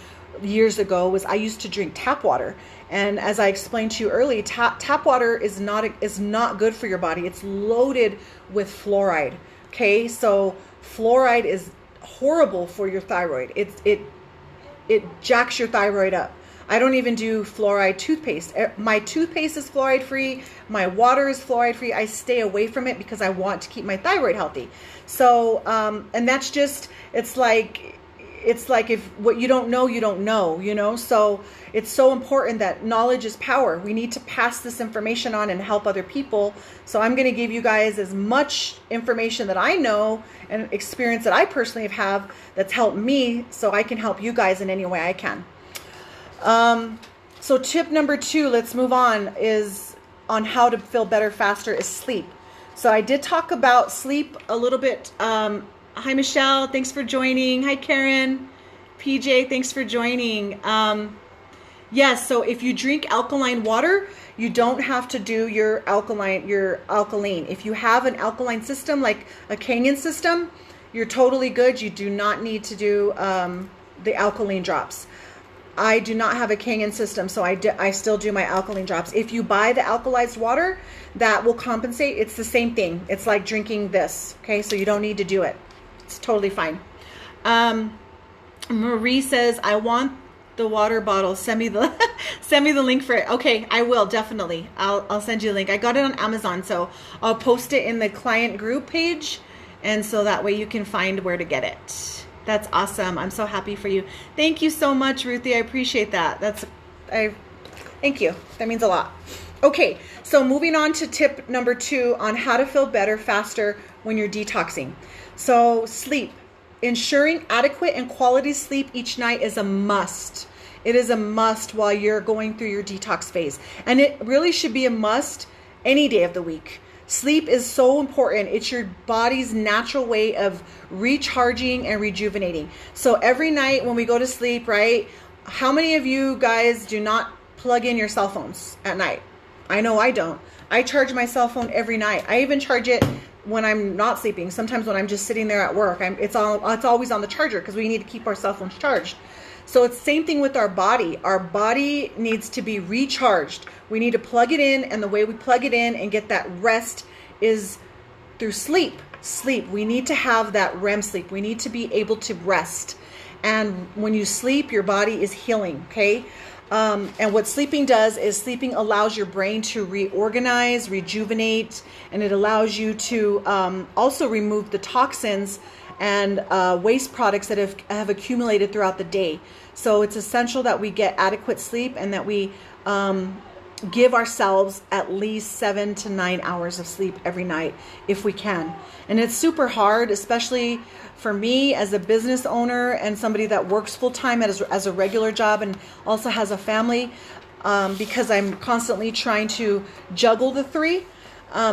years ago was I used to drink tap water. And as I explained to you earlier, tap water is not good for your body. It's loaded with fluoride. Okay, so fluoride is horrible for your thyroid. It jacks your thyroid up. I don't even do fluoride toothpaste. My toothpaste is fluoride free. My water is fluoride free. I stay away from it because I want to keep my thyroid healthy. So, and that's just, it's like if what you don't know, you don't know, you know? So it's so important that knowledge is power. We need to pass this information on and help other people. So I'm going to give you guys as much information that I know and experience that I personally have that's helped me, so I can help you guys in any way I can. So tip number 2, let's move on, is on how to feel better faster, is sleep. So I did talk about sleep a little bit. Hi, Michelle. Thanks for joining. Hi, Karen. PJ, thanks for joining. Yes, so if you drink alkaline water, you don't have to do your alkaline. If you have an alkaline system, like a Kangen system, you're totally good. You do not need to do the alkaline drops. I do not have a Kangen system, so I still do my alkaline drops. If you buy the alkalized water, that will compensate. It's the same thing. It's like drinking this, okay? So you don't need to do it. It's totally fine. Marie says, I want the water bottle. Send me the link for it. Okay, I will, definitely. I'll send you a link. I got it on Amazon, so I'll post it in the client group page, and so that way you can find where to get it. That's awesome. I'm so happy for you. Thank you so much, Ruthie. I appreciate that. Thank you. That means a lot. Okay, so moving on to tip number 2 on how to feel better faster when you're detoxing. So sleep. Ensuring adequate and quality sleep each night is a must. It is a must while you're going through your detox phase. And it really should be a must any day of the week. Sleep is so important. It's your body's natural way of recharging and rejuvenating. So every night when we go to sleep, right? How many of you guys do not plug in your cell phones at night? I know I don't. I charge my cell phone every night. I even charge it when I'm not sleeping. Sometimes when I'm just sitting there at work, it's always on the charger because we need to keep our cell phones charged. So it's the same thing with our body. Our body needs to be recharged. We need to plug it in, and the way we plug it in and get that rest is through sleep. Sleep. We need to have that REM sleep. We need to be able to rest. And when you sleep, your body is healing, okay? And what sleeping does is sleeping allows your brain to reorganize, rejuvenate, and it allows you to also remove the toxins and waste products that have accumulated throughout the day. So it's essential that we get adequate sleep and that we give ourselves at least 7 to 9 hours of sleep every night if we can. And it's super hard, especially for me as a business owner and somebody that works full-time as a regular job and also has a family, because I'm constantly trying to juggle the three.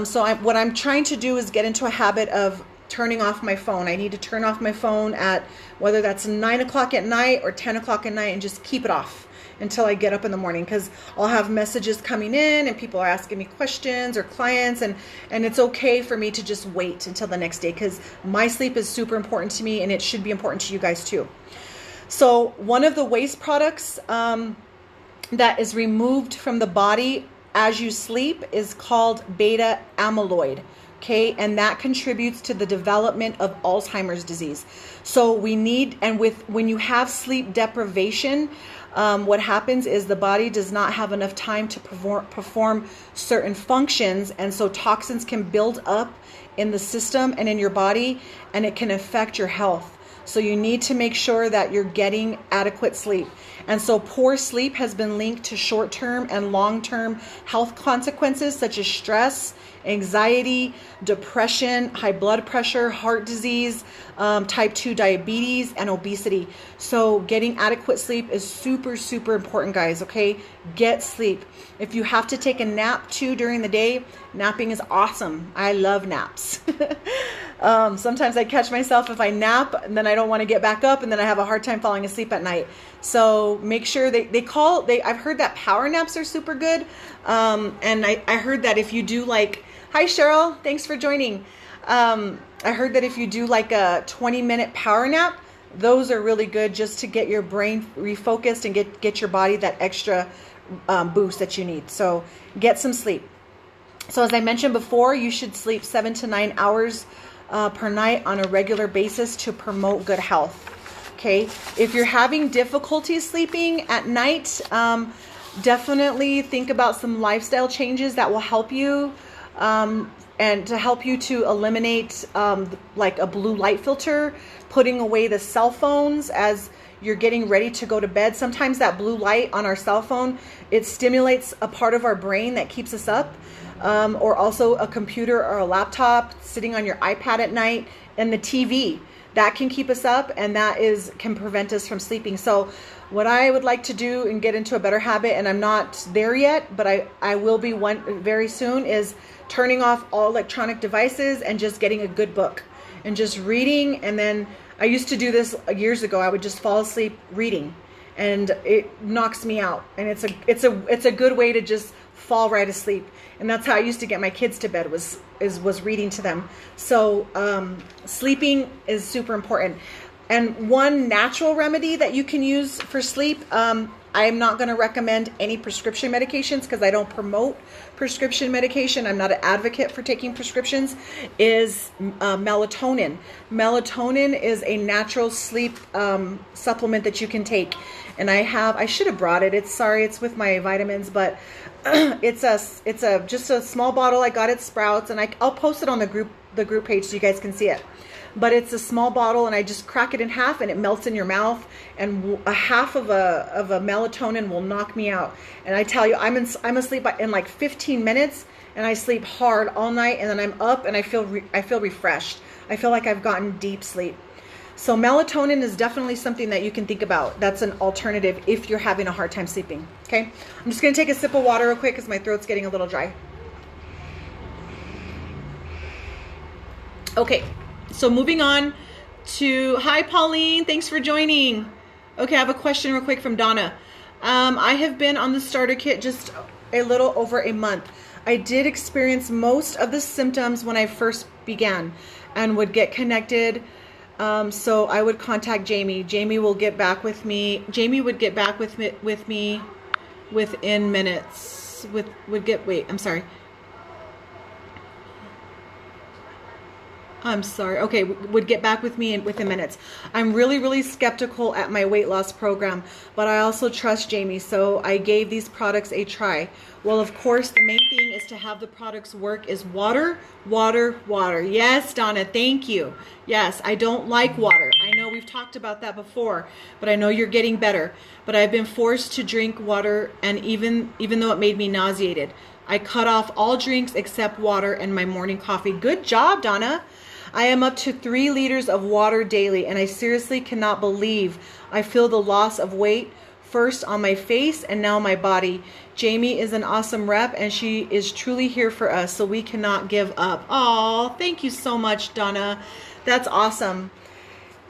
So what I'm trying to do is get into a habit of turning off my phone. I need to turn off my phone at whether that's 9 o'clock at night or 10 o'clock at night, and just keep it off until I get up in the morning, because I'll have messages coming in and people are asking me questions, or clients, and it's okay for me to just wait until the next day, because my sleep is super important to me, and it should be important to you guys too. So one of the waste products that is removed from the body as you sleep is called beta amyloid. Okay, and that contributes to the development of Alzheimer's disease. So we need, and when you have sleep deprivation, what happens is the body does not have enough time to perform certain functions, and so toxins can build up in the system and in your body, and it can affect your health. So you need to make sure that you're getting adequate sleep. And so poor sleep has been linked to short-term and long-term health consequences such as stress, anxiety, depression, high blood pressure, heart disease, type 2 diabetes, and obesity. So getting adequate sleep is super, super important, guys, okay? Get sleep. If you have to take a nap too during the day, napping is awesome. I love naps. Sometimes I catch myself if I nap and then I don't want to get back up, and then I have a hard time falling asleep at night. So make sure I've heard that power naps are super good. And I heard that if you do hi Cheryl, thanks for joining. I heard that if you do like a 20-minute power nap, those are really good just to get your brain refocused and get your body that extra boost that you need. So get some sleep. So as I mentioned before, you should sleep 7 to 9 hours per night on a regular basis to promote good health. Okay, if you're having difficulty sleeping at night, definitely think about some lifestyle changes that will help you, and to help you to eliminate like a blue light filter, putting away the cell phones as you're getting ready to go to bed. Sometimes that blue light on our cell phone, it stimulates a part of our brain that keeps us up, or also a computer or a laptop, sitting on your iPad at night, and the TV. That can keep us up, and that can prevent us from sleeping. So what I would like to do and get into a better habit, and I'm not there yet, but I will be very soon, is turning off all electronic devices and just getting a good book and just reading. And then I used to do this years ago. I would just fall asleep reading, and it knocks me out. And it's a good way to just fall right asleep. And that's how I used to get my kids to bed, was reading to them. So sleeping is super important. And one natural remedy that you can use for sleep, I'm not going to recommend any prescription medications because I don't promote prescription medication. I'm not an advocate for taking prescriptions, is melatonin. Melatonin is a natural sleep supplement that you can take. And I should have brought it. It's with my vitamins, but it's just a small bottle. I got it Sprouts, and I'll post it on the group page so you guys can see it. But it's a small bottle, and I just crack it in half, and it melts in your mouth. And a half of a melatonin will knock me out. And I tell you, I'm asleep in like 15 minutes, and I sleep hard all night, and then I'm up, and I feel refreshed. I feel like I've gotten deep sleep. So melatonin is definitely something that you can think about. That's an alternative if you're having a hard time sleeping. Okay, I'm just gonna take a sip of water real quick because my throat's getting a little dry. Okay. So moving on to, hi Pauline, thanks for joining. Okay, I have a question real quick from Donna. I have been on the starter kit just a little over a month. I did experience most of the symptoms when I first began and would get connected. So I would contact Jamie. Jamie will get back with me. Jamie would get back with me within minutes. I'm sorry. Okay, would get back with me within minutes. I'm really, really skeptical at my weight loss program, but I also trust Jamie, so I gave these products a try. Well, of course, the main thing is to have the products work is water, water, water. Yes, Donna, thank you. Yes, I don't like water. I know we've talked about that before, but I know you're getting better. But I've been forced to drink water, and even though it made me nauseated, I cut off all drinks except water and my morning coffee. Good job, Donna. I am up to 3 liters of water daily, and I seriously cannot believe I feel the loss of weight first on my face and now my body. Jamie is an awesome rep and she is truly here for us, so we cannot give up. Oh, thank you so much, Donna. That's awesome.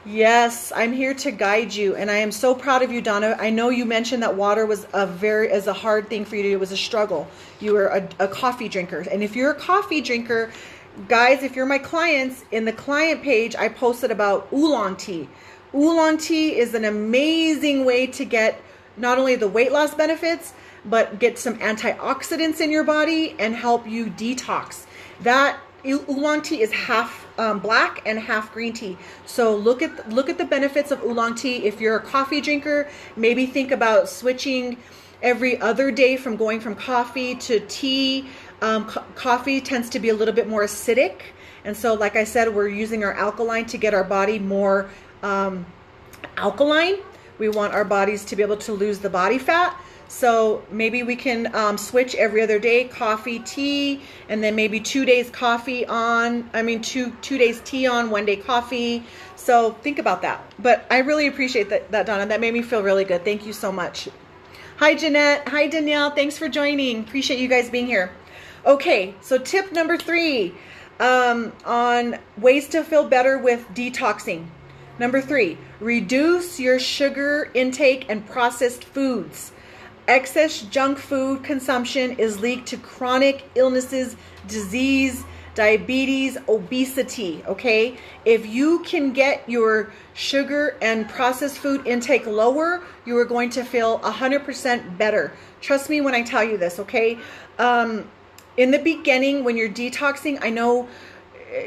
Yes, I'm here to guide you, and I am so proud of you, Donna. I know you mentioned that water was a hard thing for you to do. It was a struggle. You were a coffee drinker, and if you're a coffee drinker, guys, if you're my clients, in the client page, I posted about Oolong Tea. Oolong Tea is an amazing way to get not only the weight loss benefits, but get some antioxidants in your body and help you detox. That Oolong Tea is half black and half green tea. So look at the benefits of Oolong Tea. If you're a coffee drinker, maybe think about switching every other day from going from coffee to tea. Coffee tends to be a little bit more acidic. And so, like I said, we're using our alkaline to get our body more alkaline. We want our bodies to be able to lose the body fat. So maybe we can switch every other day, coffee, tea, and then maybe 2 days coffee on, two days tea on, 1 day coffee. So think about that. But I really appreciate that, Donna. That made me feel really good. Thank you so much. Hi, Jeanette. Hi, Danielle. Thanks for joining. Appreciate you guys being here. Okay, so tip number 3 on ways to feel better with detoxing. Number 3, reduce your sugar intake and processed foods. Excess junk food consumption is linked to chronic illnesses, disease, diabetes, obesity, okay? If you can get your sugar and processed food intake lower, you are going to feel 100% better. Trust me when I tell you this, okay? In the beginning, when you're detoxing, I know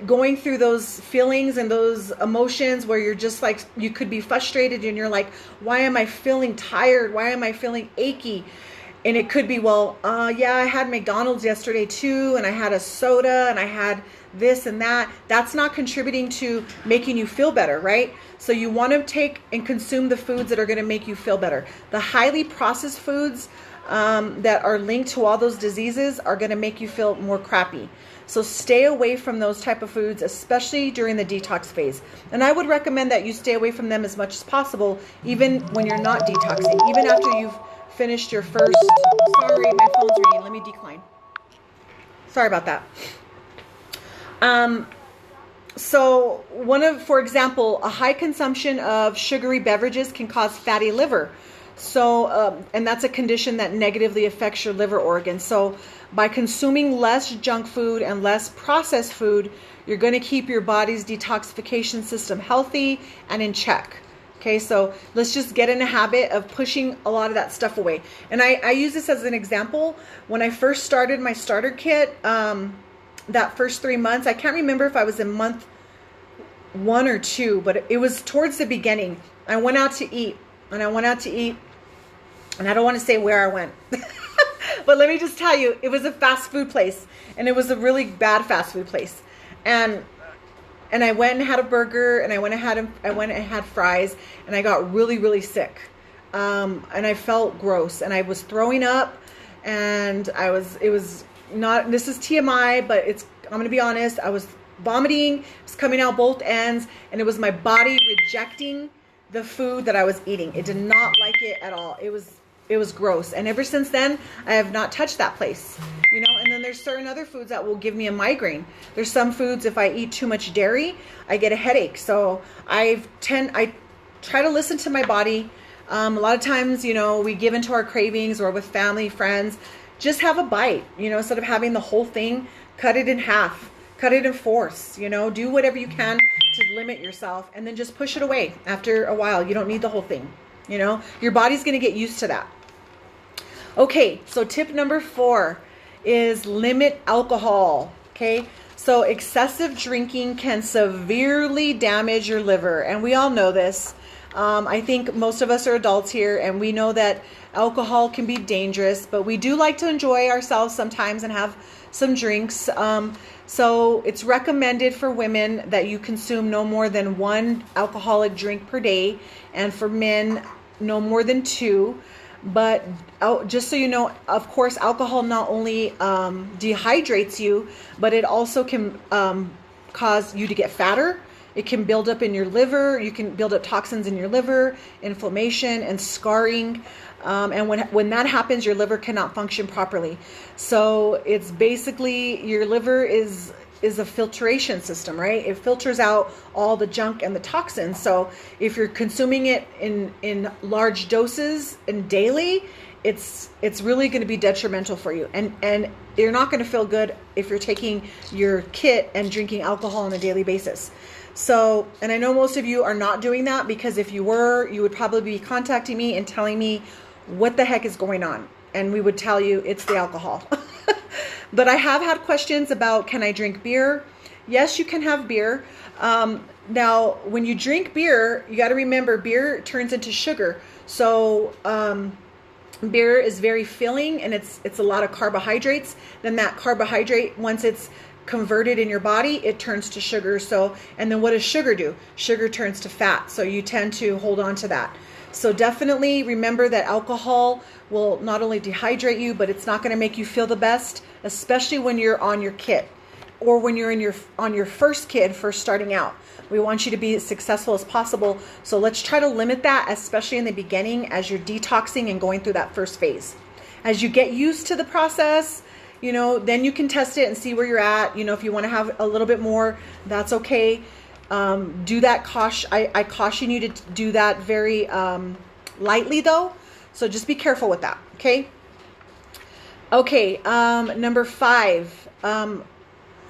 going through those feelings and those emotions where you're just like, you could be frustrated and you're like, why am I feeling tired? Why am I feeling achy? And it could be, well, yeah, I had McDonald's yesterday too, and I had a soda and I had this and that. That's not contributing to making you feel better, right? So you want to take and consume the foods that are going to make you feel better. The highly processed foods that are linked to all those diseases are going to make you feel more crappy. So stay away from those type of foods, especially during the detox phase. And I would recommend that you stay away from them as much as possible, even when you're not detoxing, even after you've finished your first, sorry, my phone's ringing, let me decline. Sorry about that. So for example, a high consumption of sugary beverages can cause fatty liver. So, and that's a condition that negatively affects your liver organs. So by consuming less junk food and less processed food, you're going to keep your body's detoxification system healthy and in check. Okay, so let's just get in a habit of pushing a lot of that stuff away. And I use this as an example. When I first started my starter kit, that first 3 months, I can't remember if I was in month 1 or 2, but it was towards the beginning. I went out to eat. And I don't want to say where I went, but let me just tell you, it was a fast food place, and it was a really bad fast food place. And I went and had a burger, and I went and had fries, and I got really, really sick. And I felt gross, and I was throwing up, and it was not, this is TMI, but I'm going to be honest, I was vomiting, it was coming out both ends, and it was my body rejecting the food that I was eating. It did not like it at all. It was gross. And ever since then, I have not touched that place. And then there's certain other foods that will give me a migraine. There's some foods, if I eat too much dairy, I get a headache. So I try to listen to my body. A lot of times, we give into our cravings, or with family, friends, just have a bite, instead of having the whole thing, cut it in half, cut it in fourths, do whatever you can to limit yourself, and then just push it away after a while. You don't need the whole thing. Your body's going to get used to that. Okay, so tip number 4 is limit alcohol. Okay, so excessive drinking can severely damage your liver, and we all know this. I think most of us are adults here, and we know that alcohol can be dangerous, but we do like to enjoy ourselves sometimes and have some drinks. So it's recommended for women that you consume no more than 1 alcoholic drink per day, and for men, no more than 2. But just so you know, of course, alcohol not only dehydrates you, but it also can cause you to get fatter It can build up in your liver. You can build up toxins in your liver, inflammation and scarring. And when that happens, your liver cannot function properly. So it's basically, your liver is a filtration system, right? It filters out all the junk and the toxins. So if you're consuming it in large doses and daily, it's really going to be detrimental for you. And you're not going to feel good if you're taking your kit and drinking alcohol on a daily basis. So, and I know most of you are not doing that, because if you were, you would probably be contacting me and telling me what the heck is going on. And we would tell you it's the alcohol. But I have had questions about, can I drink beer? Yes, you can have beer. Now, when you drink beer, you got to remember beer turns into sugar. So beer is very filling, and it's a lot of carbohydrates. Then that carbohydrate, once it's converted in your body, it turns to sugar. So, and then what does sugar do? Sugar turns to fat. So you tend to hold on to that. So definitely remember that alcohol will not only dehydrate you, but it's not going to make you feel the best, especially when you're on your kit or when you're on your first kit, first starting out. We want you to be as successful as possible. So let's try to limit that, especially in the beginning as you're detoxing and going through that first phase. As you get used to the process, then you can test it and see where you're at. If you want to have a little bit more, that's okay. Do that. I caution you to do that very lightly, though. So just be careful with that. Okay. Okay. Number 5,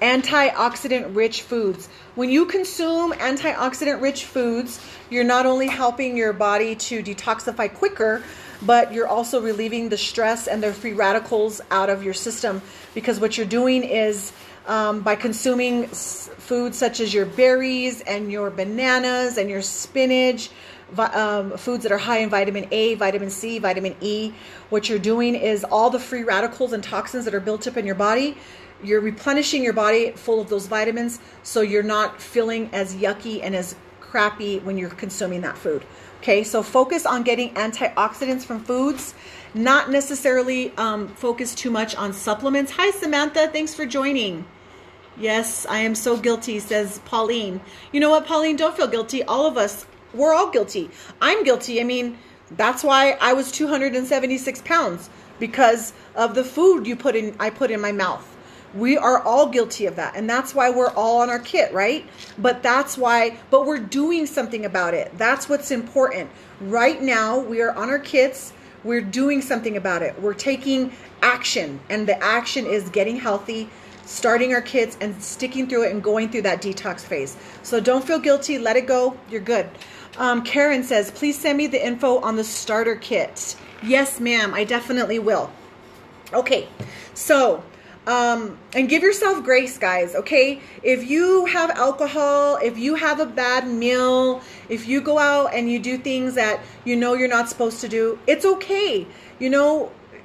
antioxidant rich foods. When you consume antioxidant rich foods, you're not only helping your body to detoxify quicker, but you're also relieving the stress and the free radicals out of your system, because what you're doing is by consuming foods such as your berries and your bananas and your spinach, foods that are high in vitamin A, vitamin C, vitamin E, what you're doing is all the free radicals and toxins that are built up in your body, you're replenishing your body full of those vitamins, so you're not feeling as yucky and as crappy when you're consuming that food. Okay, so focus on getting antioxidants from foods, not necessarily focus too much on supplements. Hi, Samantha. Thanks for joining. Yes, I am so guilty, says Pauline. You know what, Pauline? Don't feel guilty. All of us, we're all guilty. I'm guilty. I mean, that's why I was 276 pounds, because of the food I put in my mouth. We are all guilty of that. And that's why we're all on our kit, right? But we're doing something about it. That's what's important. Right now, we are on our kits. We're doing something about it. We're taking action. And the action is getting healthy, starting our kits, and sticking through it and going through that detox phase. So don't feel guilty. Let it go. You're good. Karen says, please send me the info on the starter kit. Yes, ma'am. I definitely will. Okay. So... and give yourself grace, guys, okay? If you have alcohol, if you have a bad meal, if you go out and you do things that you're not supposed to do, it's okay.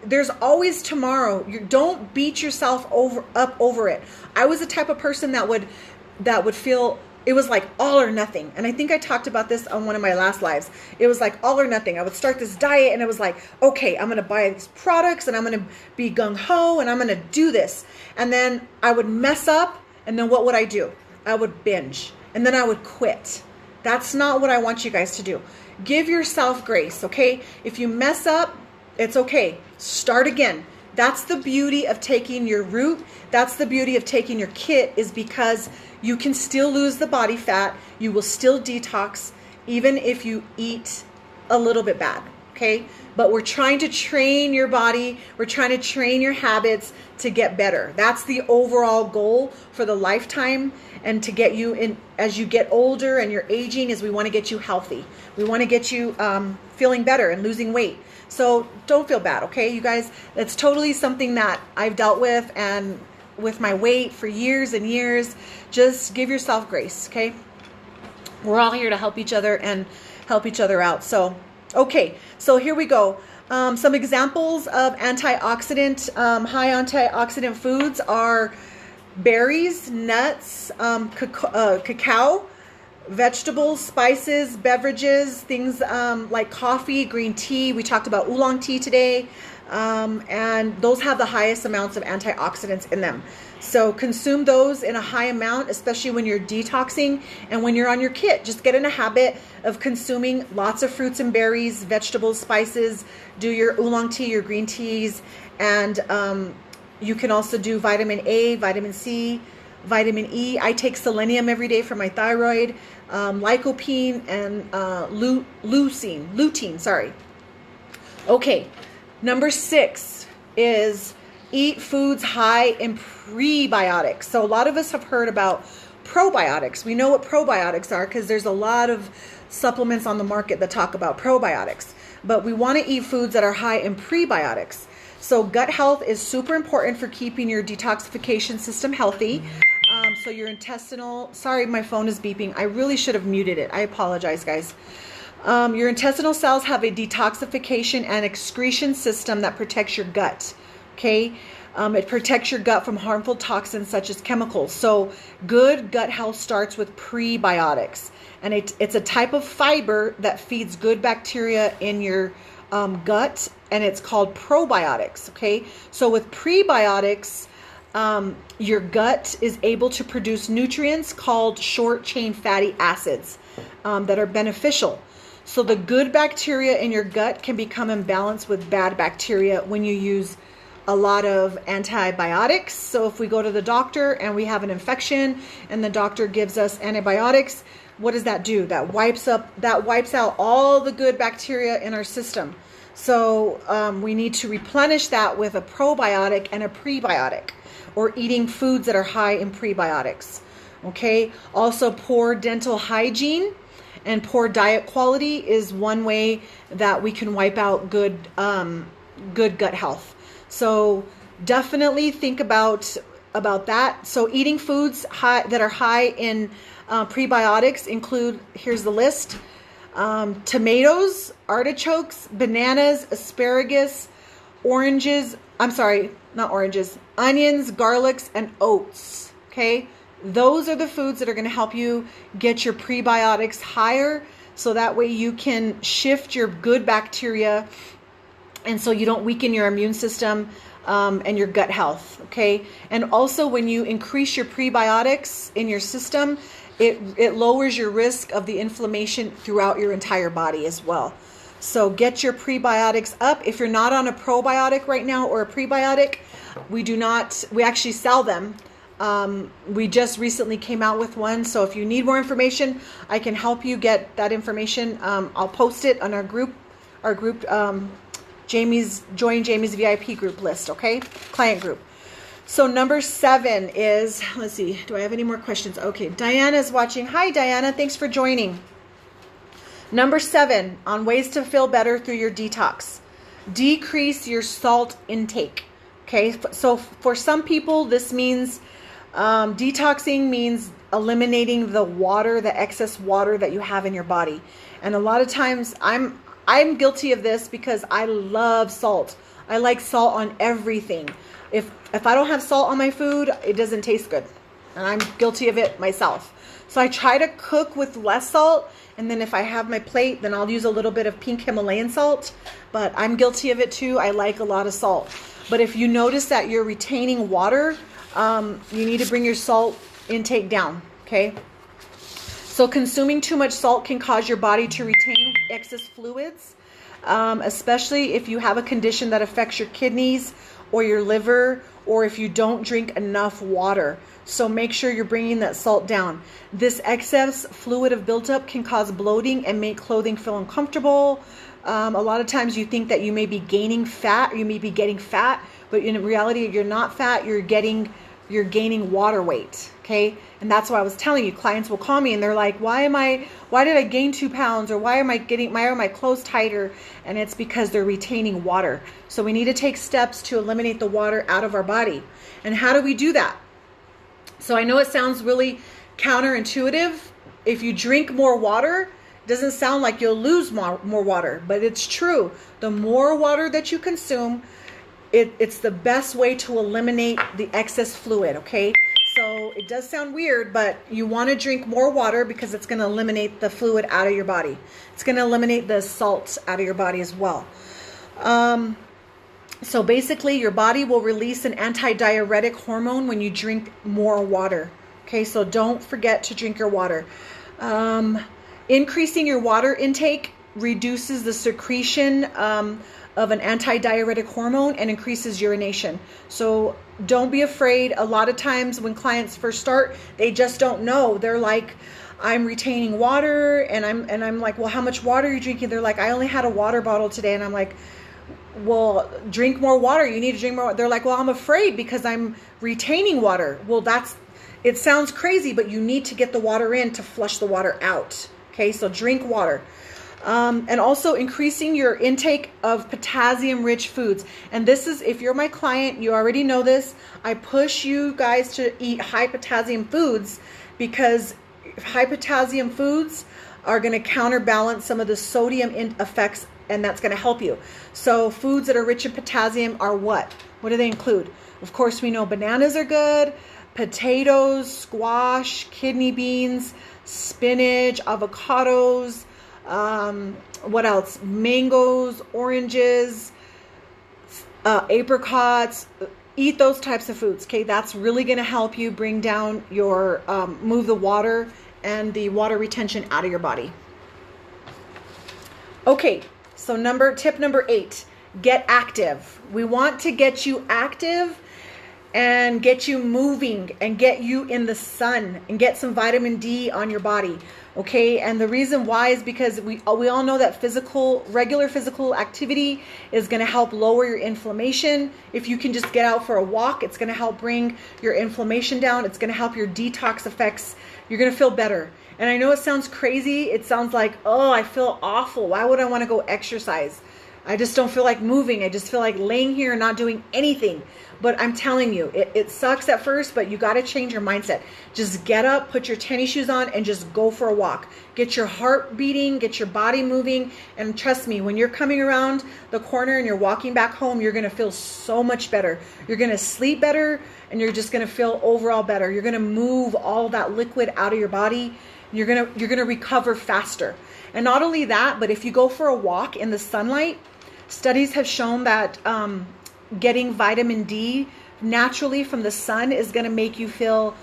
There's always tomorrow. Don't beat yourself up over it. I was the type of person that would feel it was like all or nothing. And I think I talked about this on one of my last lives. It was like all or nothing. I would start this diet and it was like, okay, I'm going to buy these products and I'm going to be gung-ho and I'm going to do this. And then I would mess up, and then what would I do? I would binge, and then I would quit. That's not what I want you guys to do. Give yourself grace, okay? If you mess up, it's okay. Start again. That's the beauty of taking your root. That's the beauty of taking your kit, is because you can still lose the body fat. You will still detox, even if you eat a little bit bad, okay? But we're trying to train your body. We're trying to train your habits to get better. That's the overall goal for the lifetime, and to get you in as you get older and you're aging, is we want to get you healthy. We want to get you feeling better and losing weight. So don't feel bad, okay, you guys? That's totally something that I've dealt with, and with my weight for years and years. Just give yourself grace, okay? We're all here to help each other and help each other out. So, okay, so here we go. Some examples of antioxidant, high antioxidant foods are berries, nuts, cacao, vegetables, spices, beverages, things like coffee, green tea. We talked about Oolong Tea today. and those have the highest amounts of antioxidants in them. So consume those in a high amount, especially when you're detoxing and when you're on your kit. Just get in a habit of consuming lots of fruits and berries, vegetables, spices. Do your oolong tea, your green teas, and you can also do vitamin A, vitamin C, vitamin E. I take selenium every day for my thyroid, lycopene, and lutein. Sorry. Okay, number 6 is eat foods high in prebiotics. So a lot of us have heard about probiotics. We know what probiotics are because there's a lot of supplements on the market that talk about probiotics. But we want to eat foods that are high in prebiotics. So gut health is super important for keeping your detoxification system healthy. So your intestinal, sorry, my phone is beeping. I really should have muted it. I apologize, guys. Your intestinal cells have a detoxification and excretion system that protects your gut. Okay. It protects your gut from harmful toxins such as chemicals. So good gut health starts with prebiotics. And it's a type of fiber that feeds good bacteria in your gut, and it's called probiotics. Okay. So with prebiotics, your gut is able to produce nutrients called short chain fatty acids that are beneficial. So the good bacteria in your gut can become imbalanced with bad bacteria when you use a lot of antibiotics. So if we go to the doctor and we have an infection and the doctor gives us antibiotics, what does that do? That wipes out all the good bacteria in our system. So we need to replenish that with a probiotic and a prebiotic, or eating foods that are high in prebiotics. Okay. Also, poor dental hygiene and poor diet quality is one way that we can wipe out good gut health. So definitely think about that. So eating foods that are high in prebiotics include, here's the list: tomatoes, artichokes, bananas, asparagus, onions, garlics, and oats. Okay. Those are the foods that are going to help you get your prebiotics higher, so that way you can shift your good bacteria, and so you don't weaken your immune system and your gut health. Okay. And also, when you increase your prebiotics in your system, it lowers your risk of the inflammation throughout your entire body as well. So get your prebiotics up. If you're not on a probiotic right now or a prebiotic, we actually sell them. We just recently came out with one. So if you need more information, I can help you get that information. I'll post it on our group, join Jamie's VIP group list. Okay. Client group. So number 7 is, let's see, do I have any more questions? Okay. Diana's watching. Hi, Diana. Thanks for joining. Number 7 on ways to feel better through your detox. Decrease your salt intake. Okay. So for some people, this means detoxing means eliminating the excess water that you have in your body. And a lot of times I'm guilty of this because I love salt. I like salt on everything. If I don't have salt on my food, it doesn't taste good. And I'm guilty of it myself. So I try to cook with less salt. And then if I have my plate, then I'll use a little bit of pink Himalayan salt. But I'm guilty of it too. I like a lot of salt. But if you notice that you're retaining water, you need to bring your salt intake down. Okay. So consuming too much salt can cause your body to retain excess fluids, especially if you have a condition that affects your kidneys or your liver, or if you don't drink enough water. So make sure you're bringing that salt down. This excess fluid of buildup can cause bloating and make clothing feel uncomfortable. A lot of times you think that you may be gaining fat, or you may be getting fat, but in reality, you're not fat. You're gaining water weight. Okay. And that's why I was telling you, clients will call me and they're like, why did I gain 2 pounds? Or why are my clothes tighter? And it's because they're retaining water. So we need to take steps to eliminate the water out of our body. And how do we do that? So I know it sounds really counterintuitive. If you drink more water, it doesn't sound like you'll lose more water, but it's true. The more water that you consume, it's the best way to eliminate the excess fluid. Okay. So it does sound weird, but you want to drink more water because it's going to eliminate the fluid out of your body. It's going to eliminate the salts out of your body as well. So basically, your body will release an antidiuretic hormone when you drink more water. Okay, so don't forget to drink your water. Increasing your water intake reduces the secretion of an antidiuretic hormone and increases urination. So don't be afraid. A lot of times when clients first start, they just don't know. They're like, I'm retaining water, and I'm like, well, how much water are you drinking? They're like, I only had a water bottle today. And I'm like, well, drink more water. You need to drink more. They're like, well, I'm afraid because I'm retaining water. Well, it sounds crazy, but you need to get the water in to flush the water out. Okay, so drink water. And also increasing your intake of potassium-rich foods. And this is, if you're my client, you already know this. I push you guys to eat high potassium foods because high potassium foods are going to counterbalance some of the sodium effects, and that's going to help you. So foods that are rich in potassium are what? What do they include? Of course, we know bananas are good, potatoes, squash, kidney beans, spinach, avocados, what else? Mangoes, oranges, apricots. Eat those types of foods. Okay, that's really going to help you bring down your, move the water and the water retention out of your body. Okay, so tip number 8, get active. We want to get you active and get you moving and get you in the sun and get some vitamin D on your body. Okay, and the reason why is because we all know that regular physical activity is going to help lower your inflammation. If you can just get out for a walk, it's going to help bring your inflammation down. It's going to help your detox effects. You're going to feel better. And I know it sounds crazy. It sounds like, oh, I feel awful. Why would I want to go exercise? I just don't feel like moving. I just feel like laying here and not doing anything. But I'm telling you, it sucks at first, but you got to change your mindset. Just get up, put your tennis shoes on, and just go for a walk. Get your heart beating, get your body moving. And trust me, when you're coming around the corner and you're walking back home, you're going to feel so much better. You're going to sleep better, and you're just going to feel overall better. You're going to move all that liquid out of your body. You're going to recover faster. And not only that, but if you go for a walk in the sunlight, studies have shown that getting vitamin D naturally from the sun is going to make you feel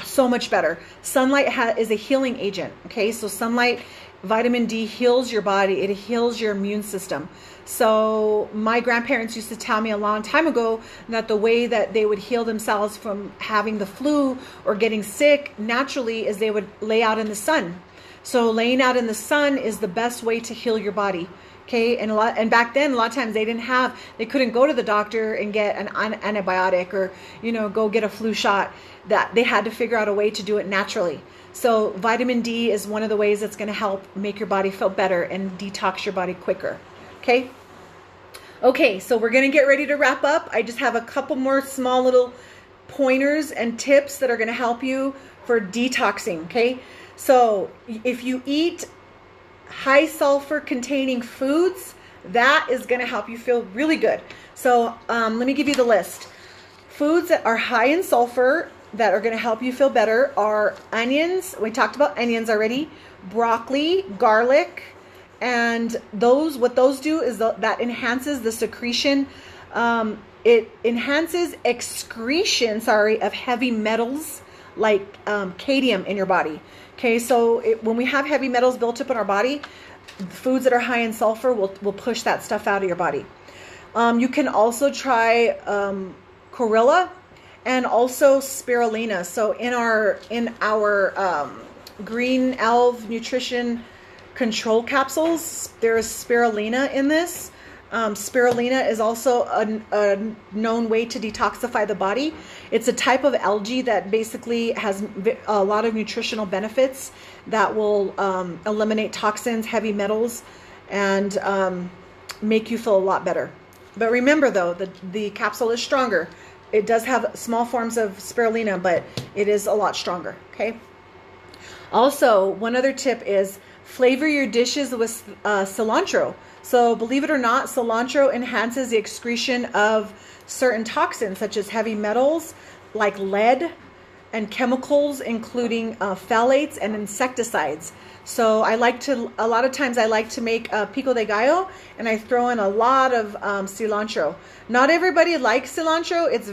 so much better. Sunlight is a healing agent. Okay, so sunlight, vitamin D heals your body. It heals your immune system. So my grandparents used to tell me a long time ago that the way that they would heal themselves from having the flu or getting sick naturally is they would lay out in the sun. So laying out in the sun is the best way to heal your body. Okay, and back then a lot of times they couldn't go to the doctor and get an antibiotic or go get a flu shot. That they had to figure out a way to do it naturally. So vitamin D is one of the ways that's going to help make your body feel better and detox your body quicker. Okay, so we're going to get ready to wrap up. I just have a couple more small little pointers and tips that are going to help you for detoxing. Okay, so if you eat high sulfur containing foods, that is going to help you feel really good. So let me give you the list. Foods that are high in sulfur that are going to help you feel better are onions. We talked about onions already. Broccoli, garlic, and what those do is that enhances the secretion. It enhances excretion, of heavy metals like cadmium in your body. Okay, so when we have heavy metals built up in our body, foods that are high in sulfur will push that stuff out of your body. You can also try chlorella and also spirulina. So in our Green Elf Nutrition Control capsules, there is spirulina in this. Spirulina is also a known way to detoxify the body. It's a type of algae that basically has a lot of nutritional benefits that will eliminate toxins, heavy metals, and make you feel a lot better. But remember though, the capsule is stronger. It does have small forms of spirulina, but it is a lot stronger. Okay. Also, one other tip is flavor your dishes with cilantro. So believe it or not, cilantro enhances the excretion of certain toxins such as heavy metals like lead and chemicals, including phthalates and insecticides. So a lot of times I like to make pico de gallo, and I throw in a lot of cilantro. Not everybody likes cilantro. It's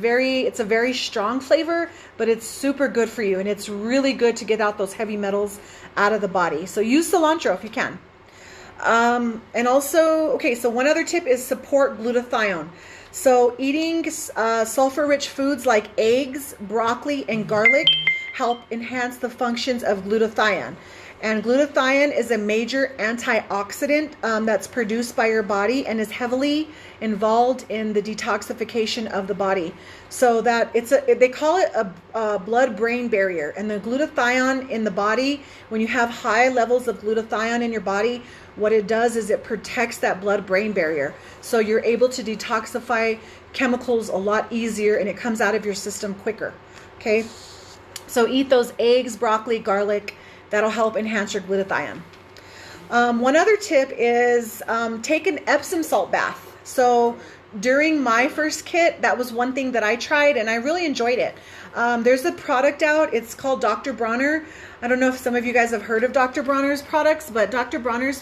a very strong flavor, but it's super good for you, and it's really good to get out those heavy metals out of the body. So use cilantro if you can. And also, okay, so one other tip is support glutathione. So eating sulfur-rich foods like eggs, broccoli, and garlic help enhance the functions of glutathione. And glutathione is a major antioxidant that's produced by your body and is heavily involved in the detoxification of the body. So that they call it a blood-brain barrier. And the glutathione in the body, when you have high levels of glutathione in your body, what it does is it protects that blood-brain barrier. So you're able to detoxify chemicals a lot easier, and it comes out of your system quicker. Okay, so eat those eggs, broccoli, garlic. That'll help enhance your glutathione. One other tip is take an Epsom salt bath. So during my first kit, that was one thing that I tried, and I really enjoyed it. There's a product out. It's called Dr. Bronner. I don't know if some of you guys have heard of Dr. Bronner's products, but Dr. Bronner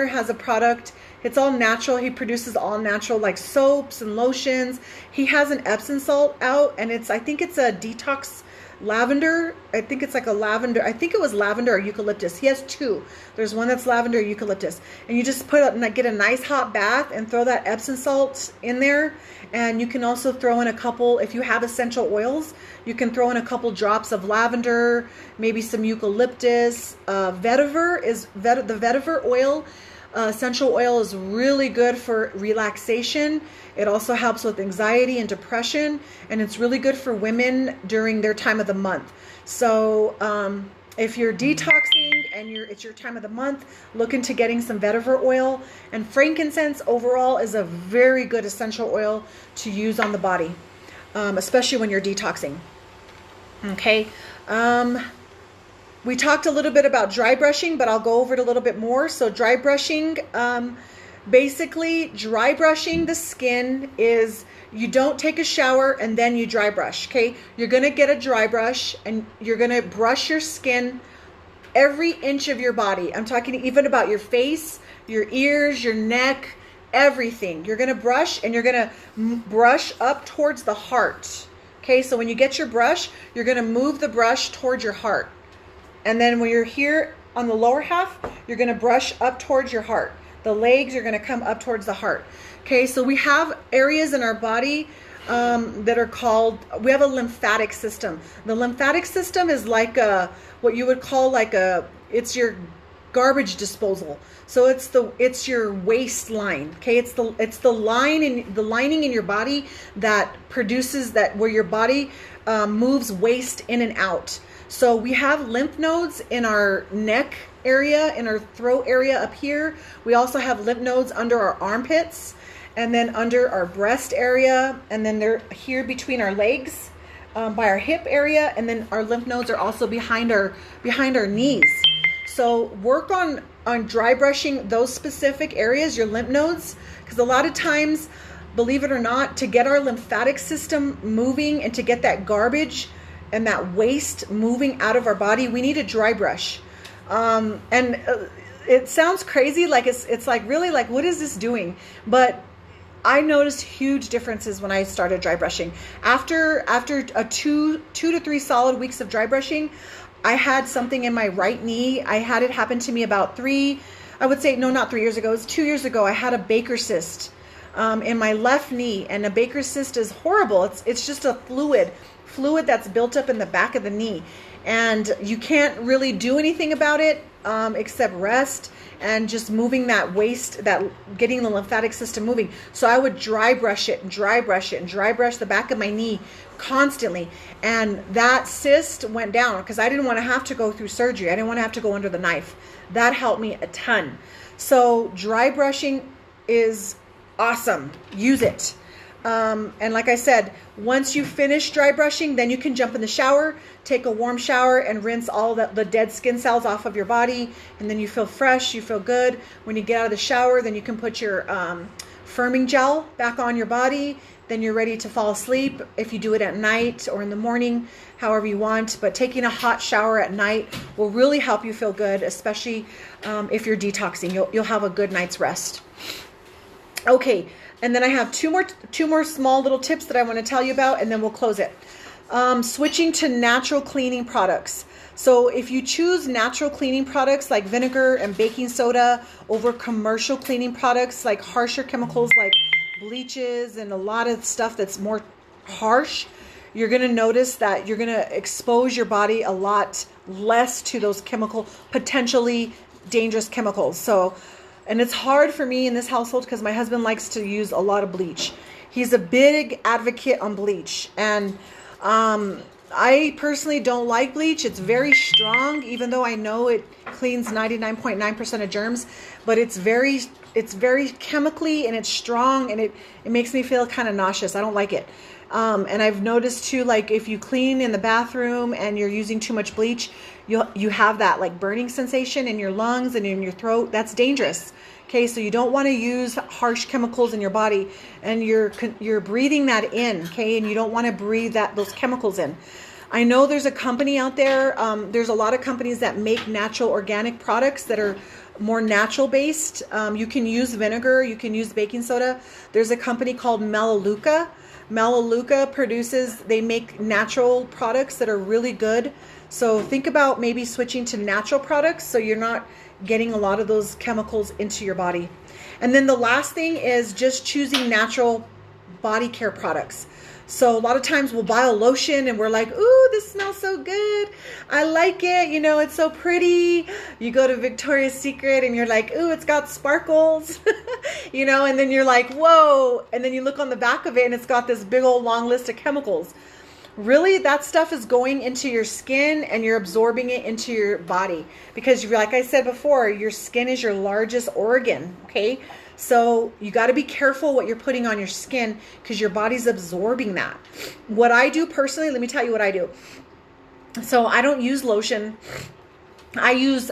has a product. It's all natural. He produces all natural, like soaps and lotions. He has an Epsom salt out, and I think it's a detox lavender. I think it's like a lavender. I think it was lavender or eucalyptus. He has two. There's one that's lavender or eucalyptus. And you just get a nice hot bath and throw that Epsom salt in there. And you can also throw in a couple, if you have essential oils, you can throw in a couple drops of lavender, maybe some eucalyptus. The vetiver oil, essential oil, is really good for relaxation. It also helps with anxiety and depression, and it's really good for women during their time of the month. So if you're detoxing and it's your time of the month, look into getting some vetiver oil. And frankincense overall is a very good essential oil to use on the body, especially when you're detoxing. Okay. We talked a little bit about dry brushing, but I'll go over it a little bit more. So dry brushing, basically dry brushing the skin is you don't take a shower and then you dry brush. Okay, you're going to get a dry brush and you're going to brush your skin every inch of your body. I'm talking even about your face, your ears, your neck, everything. You're going to brush, and you're going to brush up towards the heart. Okay, so when you get your brush, you're going to move the brush towards your heart. And then when you're here on the lower half, you're going to brush up towards your heart. The legs are going to come up towards the heart. Okay, so we have areas in our body that are called, we have a lymphatic system. The lymphatic system is like what you would call it's your garbage disposal. So it's your waistline. Okay, it's the lining in your body that produces that, where your body moves waste in and out. So we have lymph nodes in our neck area, in our throat area up here. We also have lymph nodes under our armpits, and then under our breast area, and then they're here between our legs, by our hip area, and then our lymph nodes are also behind our knees. So work on dry brushing those specific areas, your lymph nodes, because a lot of times, believe it or not, to get our lymphatic system moving and to get that garbage and that waste moving out of our body, we need a dry brush. It sounds crazy, like it's like, really, like, what is this doing? But I noticed huge differences when I started dry brushing. After a two to three solid weeks of dry brushing, I had something in my right knee. I had it happen to me about 2 years ago. It was 2 years ago. I had a Baker cyst in my left knee, and a Baker cyst is horrible. It's just a fluid that's built up in the back of the knee, and you can't really do anything about it except rest and just moving that waste, getting the lymphatic system moving. So I would dry brush it and dry brush the back of my knee constantly, and that cyst went down because I didn't want to have to go through surgery. I didn't want to have to go under the knife. That helped me a ton. So dry brushing is awesome. Use it. And like I said, once you finish dry brushing, then you can jump in the shower, take a warm shower, and rinse all the dead skin cells off of your body. And then you feel fresh, you feel good. When you get out of the shower, then you can put your firming gel back on your body. then you're ready to fall asleep. If you do it at night or in the morning, however you want, but taking a hot shower at night will really help you feel good, especially if you're detoxing. You'll have a good night's rest. Okay, and then I have two more small little tips that I want to tell you about, and then we'll close it. Switching to natural cleaning products. So if you choose natural cleaning products like vinegar and baking soda over commercial cleaning products like harsher chemicals like bleaches and a lot of stuff that's more harsh, you're going to notice that you're going to expose your body a lot less to those potentially dangerous chemicals. So, and it's hard for me in this household because my husband likes to use a lot of bleach. He's a big advocate on bleach, and I personally don't like bleach. It's very strong, even though I know it cleans 99.9% of germs, but it's very chemically, and it's strong, and it makes me feel kind of nauseous. I don't like it. And I've noticed too, like if you clean in the bathroom and you're using too much bleach, you have that like burning sensation in your lungs and in your throat. That's dangerous. Okay, so you don't want to use harsh chemicals in your body, and you're breathing that in. Okay, and you don't want to breathe those chemicals in. I know there's a company out there. There's a lot of companies that make natural organic products that are more natural based. You can use vinegar. You can use baking soda. There's a company called Melaleuca. Melaleuca they make natural products that are really good. So think about maybe switching to natural products so you're not getting a lot of those chemicals into your body. And then the last thing is just choosing natural body care products. So a lot of times we'll buy a lotion and we're like, ooh, this smells so good. I like it. You know, it's so pretty. You go to Victoria's Secret and you're like, ooh, it's got sparkles, you know, and then you're like, whoa. And then you look on the back of it and it's got this big old long list of chemicals. Really, that stuff is going into your skin and you're absorbing it into your body because, like I said before, your skin is your largest organ, okay? So you got to be careful what you're putting on your skin because your body's absorbing that. What I do personally, let me tell you what I do. So I don't use lotion. I use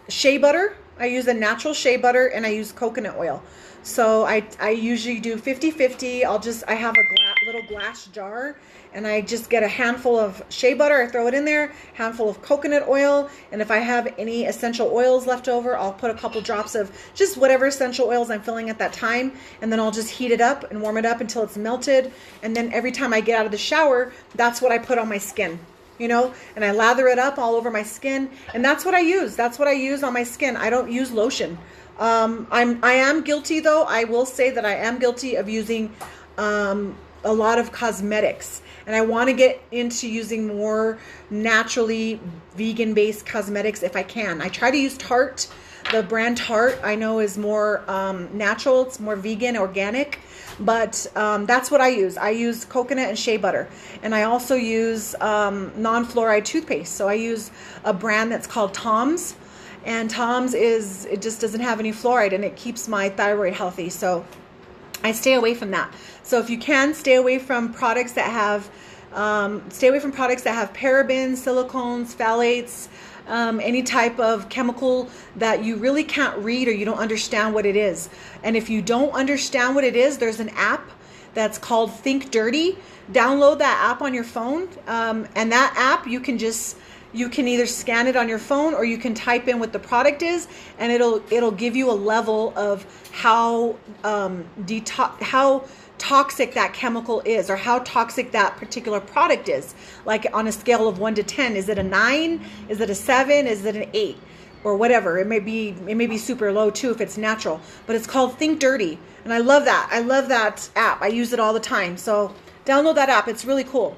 shea butter. I use a natural shea butter, and I use coconut oil. So I usually do 50-50. I have a little glass jar, and I just get a handful of shea butter. I throw it in there, handful of coconut oil, and if I have any essential oils left over, I'll put a couple drops of just whatever essential oils I'm filling at that time, and then I'll just heat it up and warm it up until it's melted. And then every time I get out of the shower, that's what I put on my skin, you know, and I lather it up all over my skin, and that's what I use. That's what I use on my skin. I don't use lotion. I am guilty, though. I will say that I am guilty of using a lot of cosmetics, and I want to get into using more naturally vegan-based cosmetics if I can. I try to use Tarte. The brand Tarte I know is more natural. It's more vegan, organic, but that's what I use. I use coconut and shea butter, and I also use non-fluoride toothpaste. So I use a brand that's called Tom's. And Tom's it just doesn't have any fluoride, and it keeps my thyroid healthy. So I stay away from that. So if you can, stay away from products that have parabens, silicones, phthalates, any type of chemical that you really can't read or you don't understand what it is. And if you don't understand what it is, there's an app that's called Think Dirty. Download that app on your phone, and that app you can either scan it on your phone or you can type in what the product is, and it'll give you a level of how toxic that chemical is, or how toxic that particular product is. Like on a scale of 1 to 10, is it a 9? Is it a 7? Is it an 8? Or whatever. It may be super low too if it's natural. But it's called Think Dirty, and I love that. I love that app. I use it all the time. So download that app. It's really cool.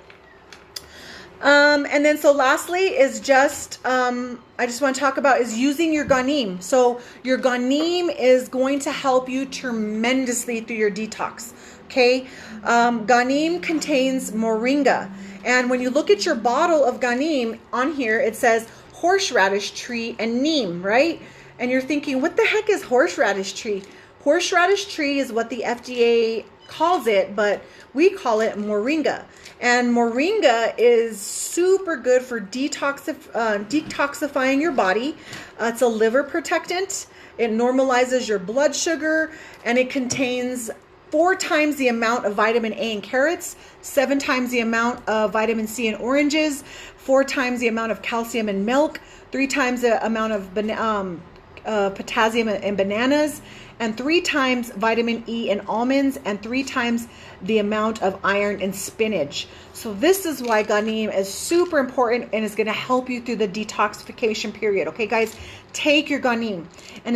And then so lastly is just, I just want to talk about is using your Ganim. So your Ganim is going to help you tremendously through your detox. Okay. Ganim contains moringa. And when you look at your bottle of Ganim on here, it says horseradish tree and neem, right? And you're thinking, what the heck is horseradish tree? Horseradish tree is what the FDA calls it, but we call it moringa. And moringa is super good for detoxifying your body. It's a liver protectant. It normalizes your blood sugar, and it contains 4 times the amount of vitamin A in carrots, 7 times the amount of vitamin C in oranges, 4 times the amount of calcium in milk, 3 times the amount of potassium in bananas, and 3 times vitamin E in almonds, and 3 times the amount of iron in spinach. So this is why Ganeem is super important and is going to help you through the detoxification period. Okay, guys, take your Ganeem. And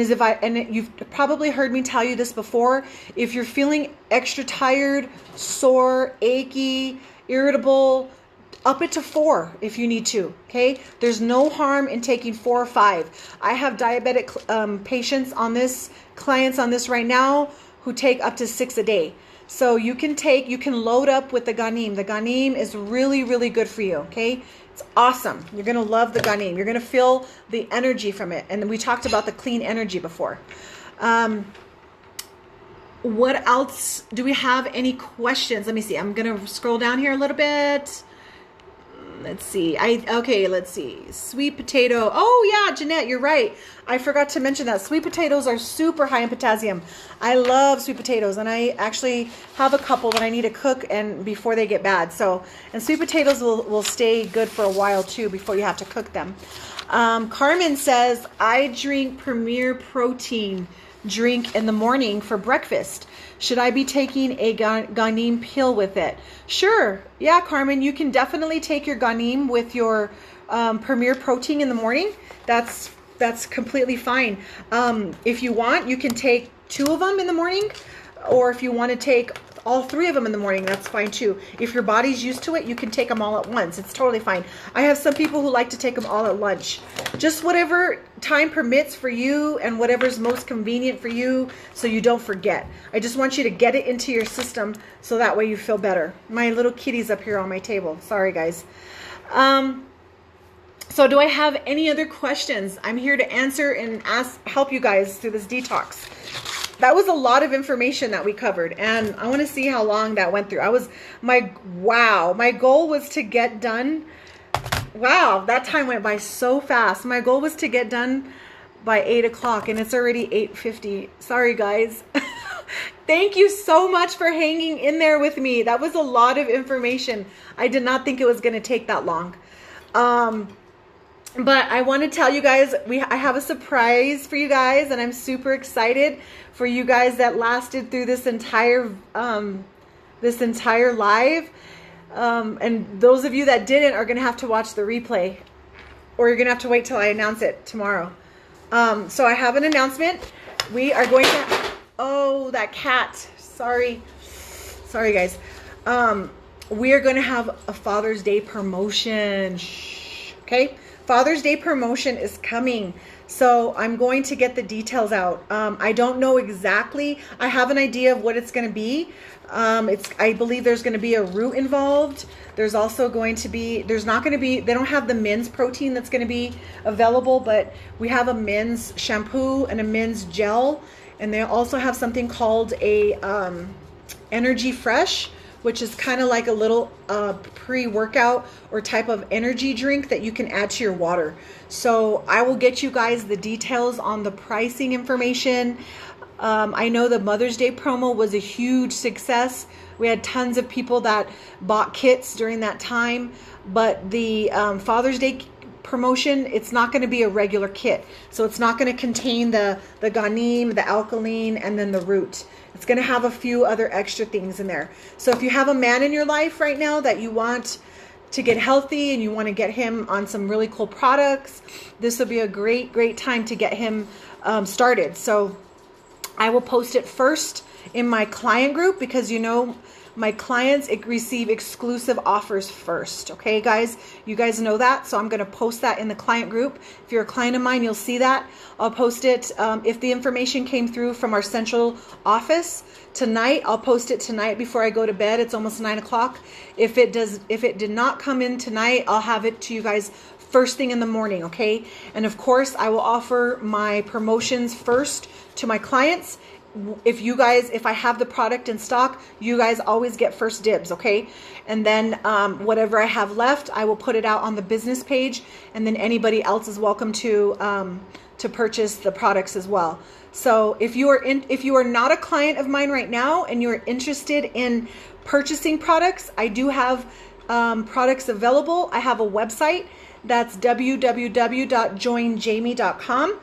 you've probably heard me tell you this before, if you're feeling extra tired, sore, achy, irritable, up it to 4 if you need to. Okay, there's no harm in taking 4 or 5. I have diabetic clients on this right now who take up to 6 a day. So you can load up with the Ganeem. The Ganeem is really, really good for you. Okay, it's awesome. You're gonna love the Ganeem. You're gonna feel the energy from it. And we talked about the clean energy before. What else? Do we have any questions? Let me see. I'm gonna scroll down here a little bit. Let's see. Let's see. Sweet potato. Oh yeah, Jeanette, you're right. I forgot to mention that. Sweet potatoes are super high in potassium. I love sweet potatoes, and I actually have a couple that I need to cook and before they get bad. And sweet potatoes will stay good for a while too before you have to cook them. Carmen says, I drink Premier Protein drink in the morning for breakfast. Should I be taking a Ganeem pill with it? Sure. Yeah, Carmen, you can definitely take your Ganeem with your Premier Protein in the morning. That's completely fine. If you want, you can take 2 of them in the morning, or if you want to take all 3 of them in the morning, that's fine too. If your body's used to it, you can take them all at once. It's totally fine. I have some people who like to take them all at lunch. Just whatever time permits for you and whatever's most convenient for you, so you don't forget. I just want you to get it into your system so that way you feel better. My little kitty's up here on my table. Sorry, guys. So do I have any other questions? I'm here to answer and help you guys through this detox. That was a lot of information that we covered, and I want to see how long that went through. My goal was to get done. Wow, that time went by so fast. My goal was to get done by 8 o'clock, and it's already 8:50. Sorry, guys. Thank you so much for hanging in there with me. That was a lot of information. I did not think it was going to take that long. But I want to tell you guys, I have a surprise for you guys, and I'm super excited for you guys that lasted through this entire live. And those of you that didn't are going to have to watch the replay, or you're going to have to wait till I announce it tomorrow. So I have an announcement. We are going to, oh, that cat. Sorry, guys. We are going to have a Father's Day promotion. Okay. Father's Day promotion is coming, so I'm going to get the details out. I don't know exactly. I have an idea of what it's going to be. I believe there's going to be a root involved. There's also going to be, they don't have the men's protein that's going to be available, but we have a men's shampoo and a men's gel, and they also have something called a Energy Fresh, which is kind of like a little pre-workout or type of energy drink that you can add to your water. So I will get you guys the details on the pricing information. I know the Mother's Day promo was a huge success. We had tons of people that bought kits during that time, but the Father's Day promotion, it's not going to be a regular kit. So it's not going to contain the Ganeem, the Alkaline, and then the root. It's going to have a few other extra things in there. So if you have a man in your life right now that you want to get healthy and you want to get him on some really cool products, this will be a great time to get him started. So I will post it first in my client group, because you know my clients receive exclusive offers first. Okay, guys, you guys know that. So I'm going to post that in the client group. If you're a client of mine, you'll see that. I'll post it. If the information came through from our central office tonight, I'll post it tonight before I go to bed. It's almost 9 o'clock. If it did not come in tonight, I'll have it to you guys first thing in the morning. Okay. And of course I will offer my promotions first to my clients. if I have the product in stock, you guys always get first dibs, okay? And then whatever I have left, I will put it out on the business page, and then anybody else is welcome to purchase the products as well. So if you are not a client of mine right now and you're interested in purchasing products, I do have products available. I have a website that's www.joinjamie.com.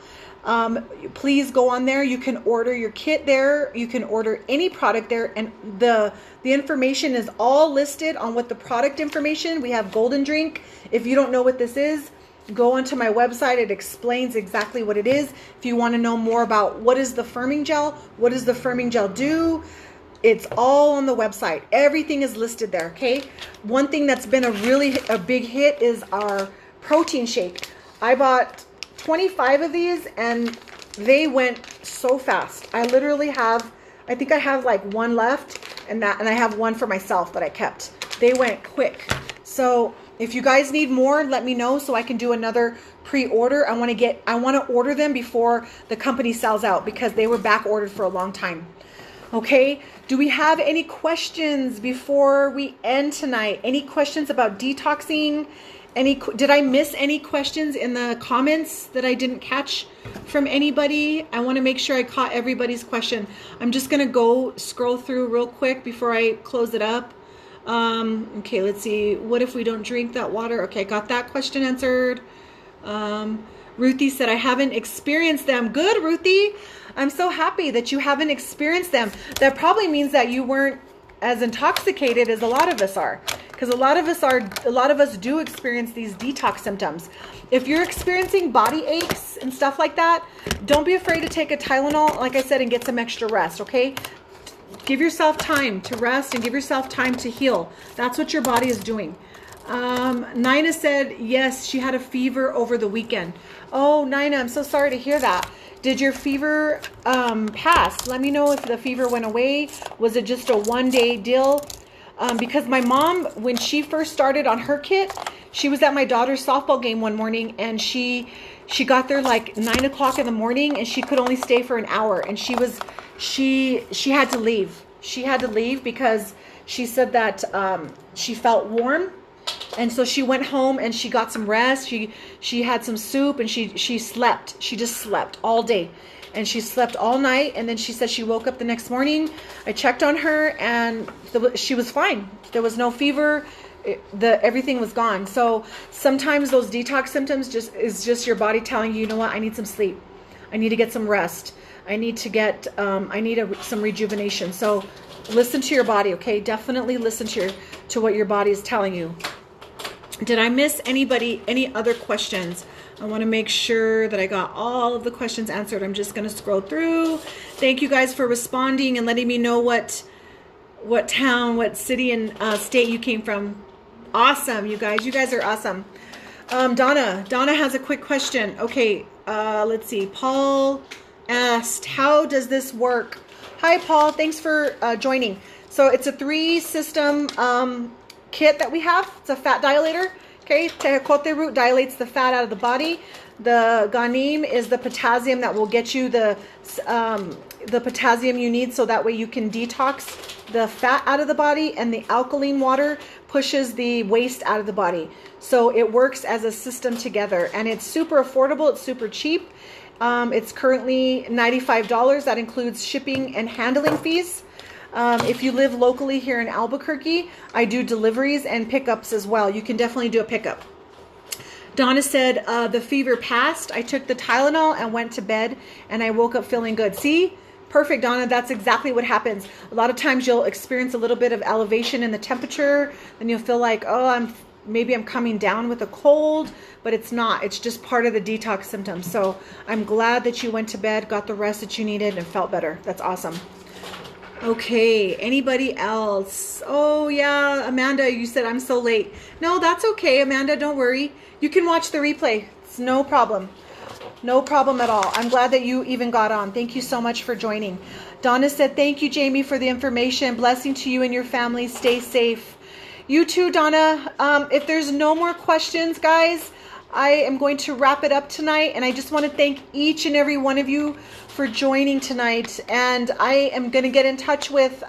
Please go on there. You can order your kit there. You can order any product there, and the information is all listed on what the product information. We have Golden Drink. If you don't know what this is, go onto my website. It explains exactly what it is. If you want to know more about what is the firming gel, what does the firming gel do, it's all on the website. Everything is listed there, okay? One thing that's been a big hit is our protein shake. I bought 25 of these and they went so fast. I literally have, I think I have like one left, and I have one for myself that I kept. They went quick. So if you guys need more, let me know so I can do another pre-order. I want to order them before the company sells out because they were back ordered for a long time. Okay, do we have any questions before we end tonight? Any questions about detoxing? Did I miss any questions in the comments that I didn't catch from anybody? I want to make sure I caught everybody's question. I'm just going to go scroll through real quick before I close it up. Okay, let's see. What if we don't drink that water? Okay, got that question answered. Ruthie said, I haven't experienced them. Good, Ruthie. I'm so happy that you haven't experienced them. That probably means that you weren't as intoxicated as a lot of us are. Because a lot of us do experience these detox symptoms. If you're experiencing body aches and stuff like that, don't be afraid to take a Tylenol, like I said, and get some extra rest, okay? Give yourself time to rest and give yourself time to heal. That's what your body is doing. Nina said, yes, she had a fever over the weekend. Oh, Nina, I'm so sorry to hear that. Did your fever pass? Let me know if the fever went away. Was it just a one-day deal? Because my mom, when she first started on her kit, she was at my daughter's softball game one morning, and she got there like 9 o'clock in the morning, and she could only stay for an hour, and she had to leave. She had to leave because she said that she felt warm, and so she went home and she got some rest. She had some soup, and she slept. She just slept all day. And she slept all night, and then she said she woke up the next morning. I checked on her, and she was fine. There was no fever. Everything was gone. So sometimes those detox symptoms is just your body telling you, you know what, I need some sleep. I need to get some rest. I need to get some rejuvenation. So listen to your body, okay? Definitely listen to what your body is telling you. Did I miss any other questions? I want to make sure that I got all of the questions answered. I'm just going to scroll through. Thank you guys for responding and letting me know what town, what city and state you came from. Awesome, you guys. You guys are awesome. Donna has a quick question. Okay, let's see. Paul asked, how does this work? Hi, Paul. Thanks for joining. So it's a 3-system kit that we have. It's a fat dilator. Okay, Tejocote root dilates the fat out of the body. The Ganim is the potassium that will get you the potassium you need, so that way you can detox the fat out of the body. And the alkaline water pushes the waste out of the body. So it works as a system together, and it's super affordable. It's super cheap. It's currently $95. That includes shipping and handling fees. If you live locally here in Albuquerque, I do deliveries and pickups as well. You can definitely do a pickup. Donna said, the fever passed. I took the Tylenol and went to bed, and I woke up feeling good. See? Perfect, Donna. That's exactly what happens. A lot of times you'll experience a little bit of elevation in the temperature, and you'll feel like, oh, maybe I'm coming down with a cold, but it's not. It's just part of the detox symptoms. So I'm glad that you went to bed, got the rest that you needed, and felt better. That's awesome. Okay, anybody else? Oh yeah, Amanda, you said I'm so late. No, that's okay, Amanda, don't worry. You can watch the replay. It's no problem. No problem at all. I'm glad that you even got on. Thank you so much for joining. Donna said, thank you, Jamie, for the information. Blessing to you and your family. Stay safe. You too, Donna. If there's no more questions, guys, I am going to wrap it up tonight, and I just want to thank each and every one of you for joining tonight. And I am going to get in touch with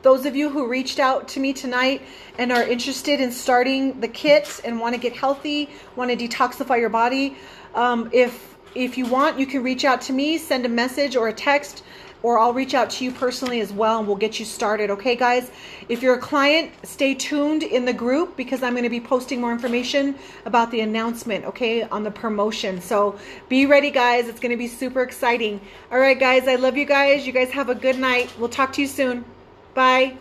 those of you who reached out to me tonight and are interested in starting the kit and want to get healthy, want to detoxify your body. If you want, you can reach out to me, send a message or a text, or I'll reach out to you personally as well, and we'll get you started. Okay, guys? If you're a client, stay tuned in the group, because I'm going to be posting more information about the announcement, okay, on the promotion. So be ready, guys. It's going to be super exciting. All right, guys, I love you guys. You guys have a good night. We'll talk to you soon. Bye.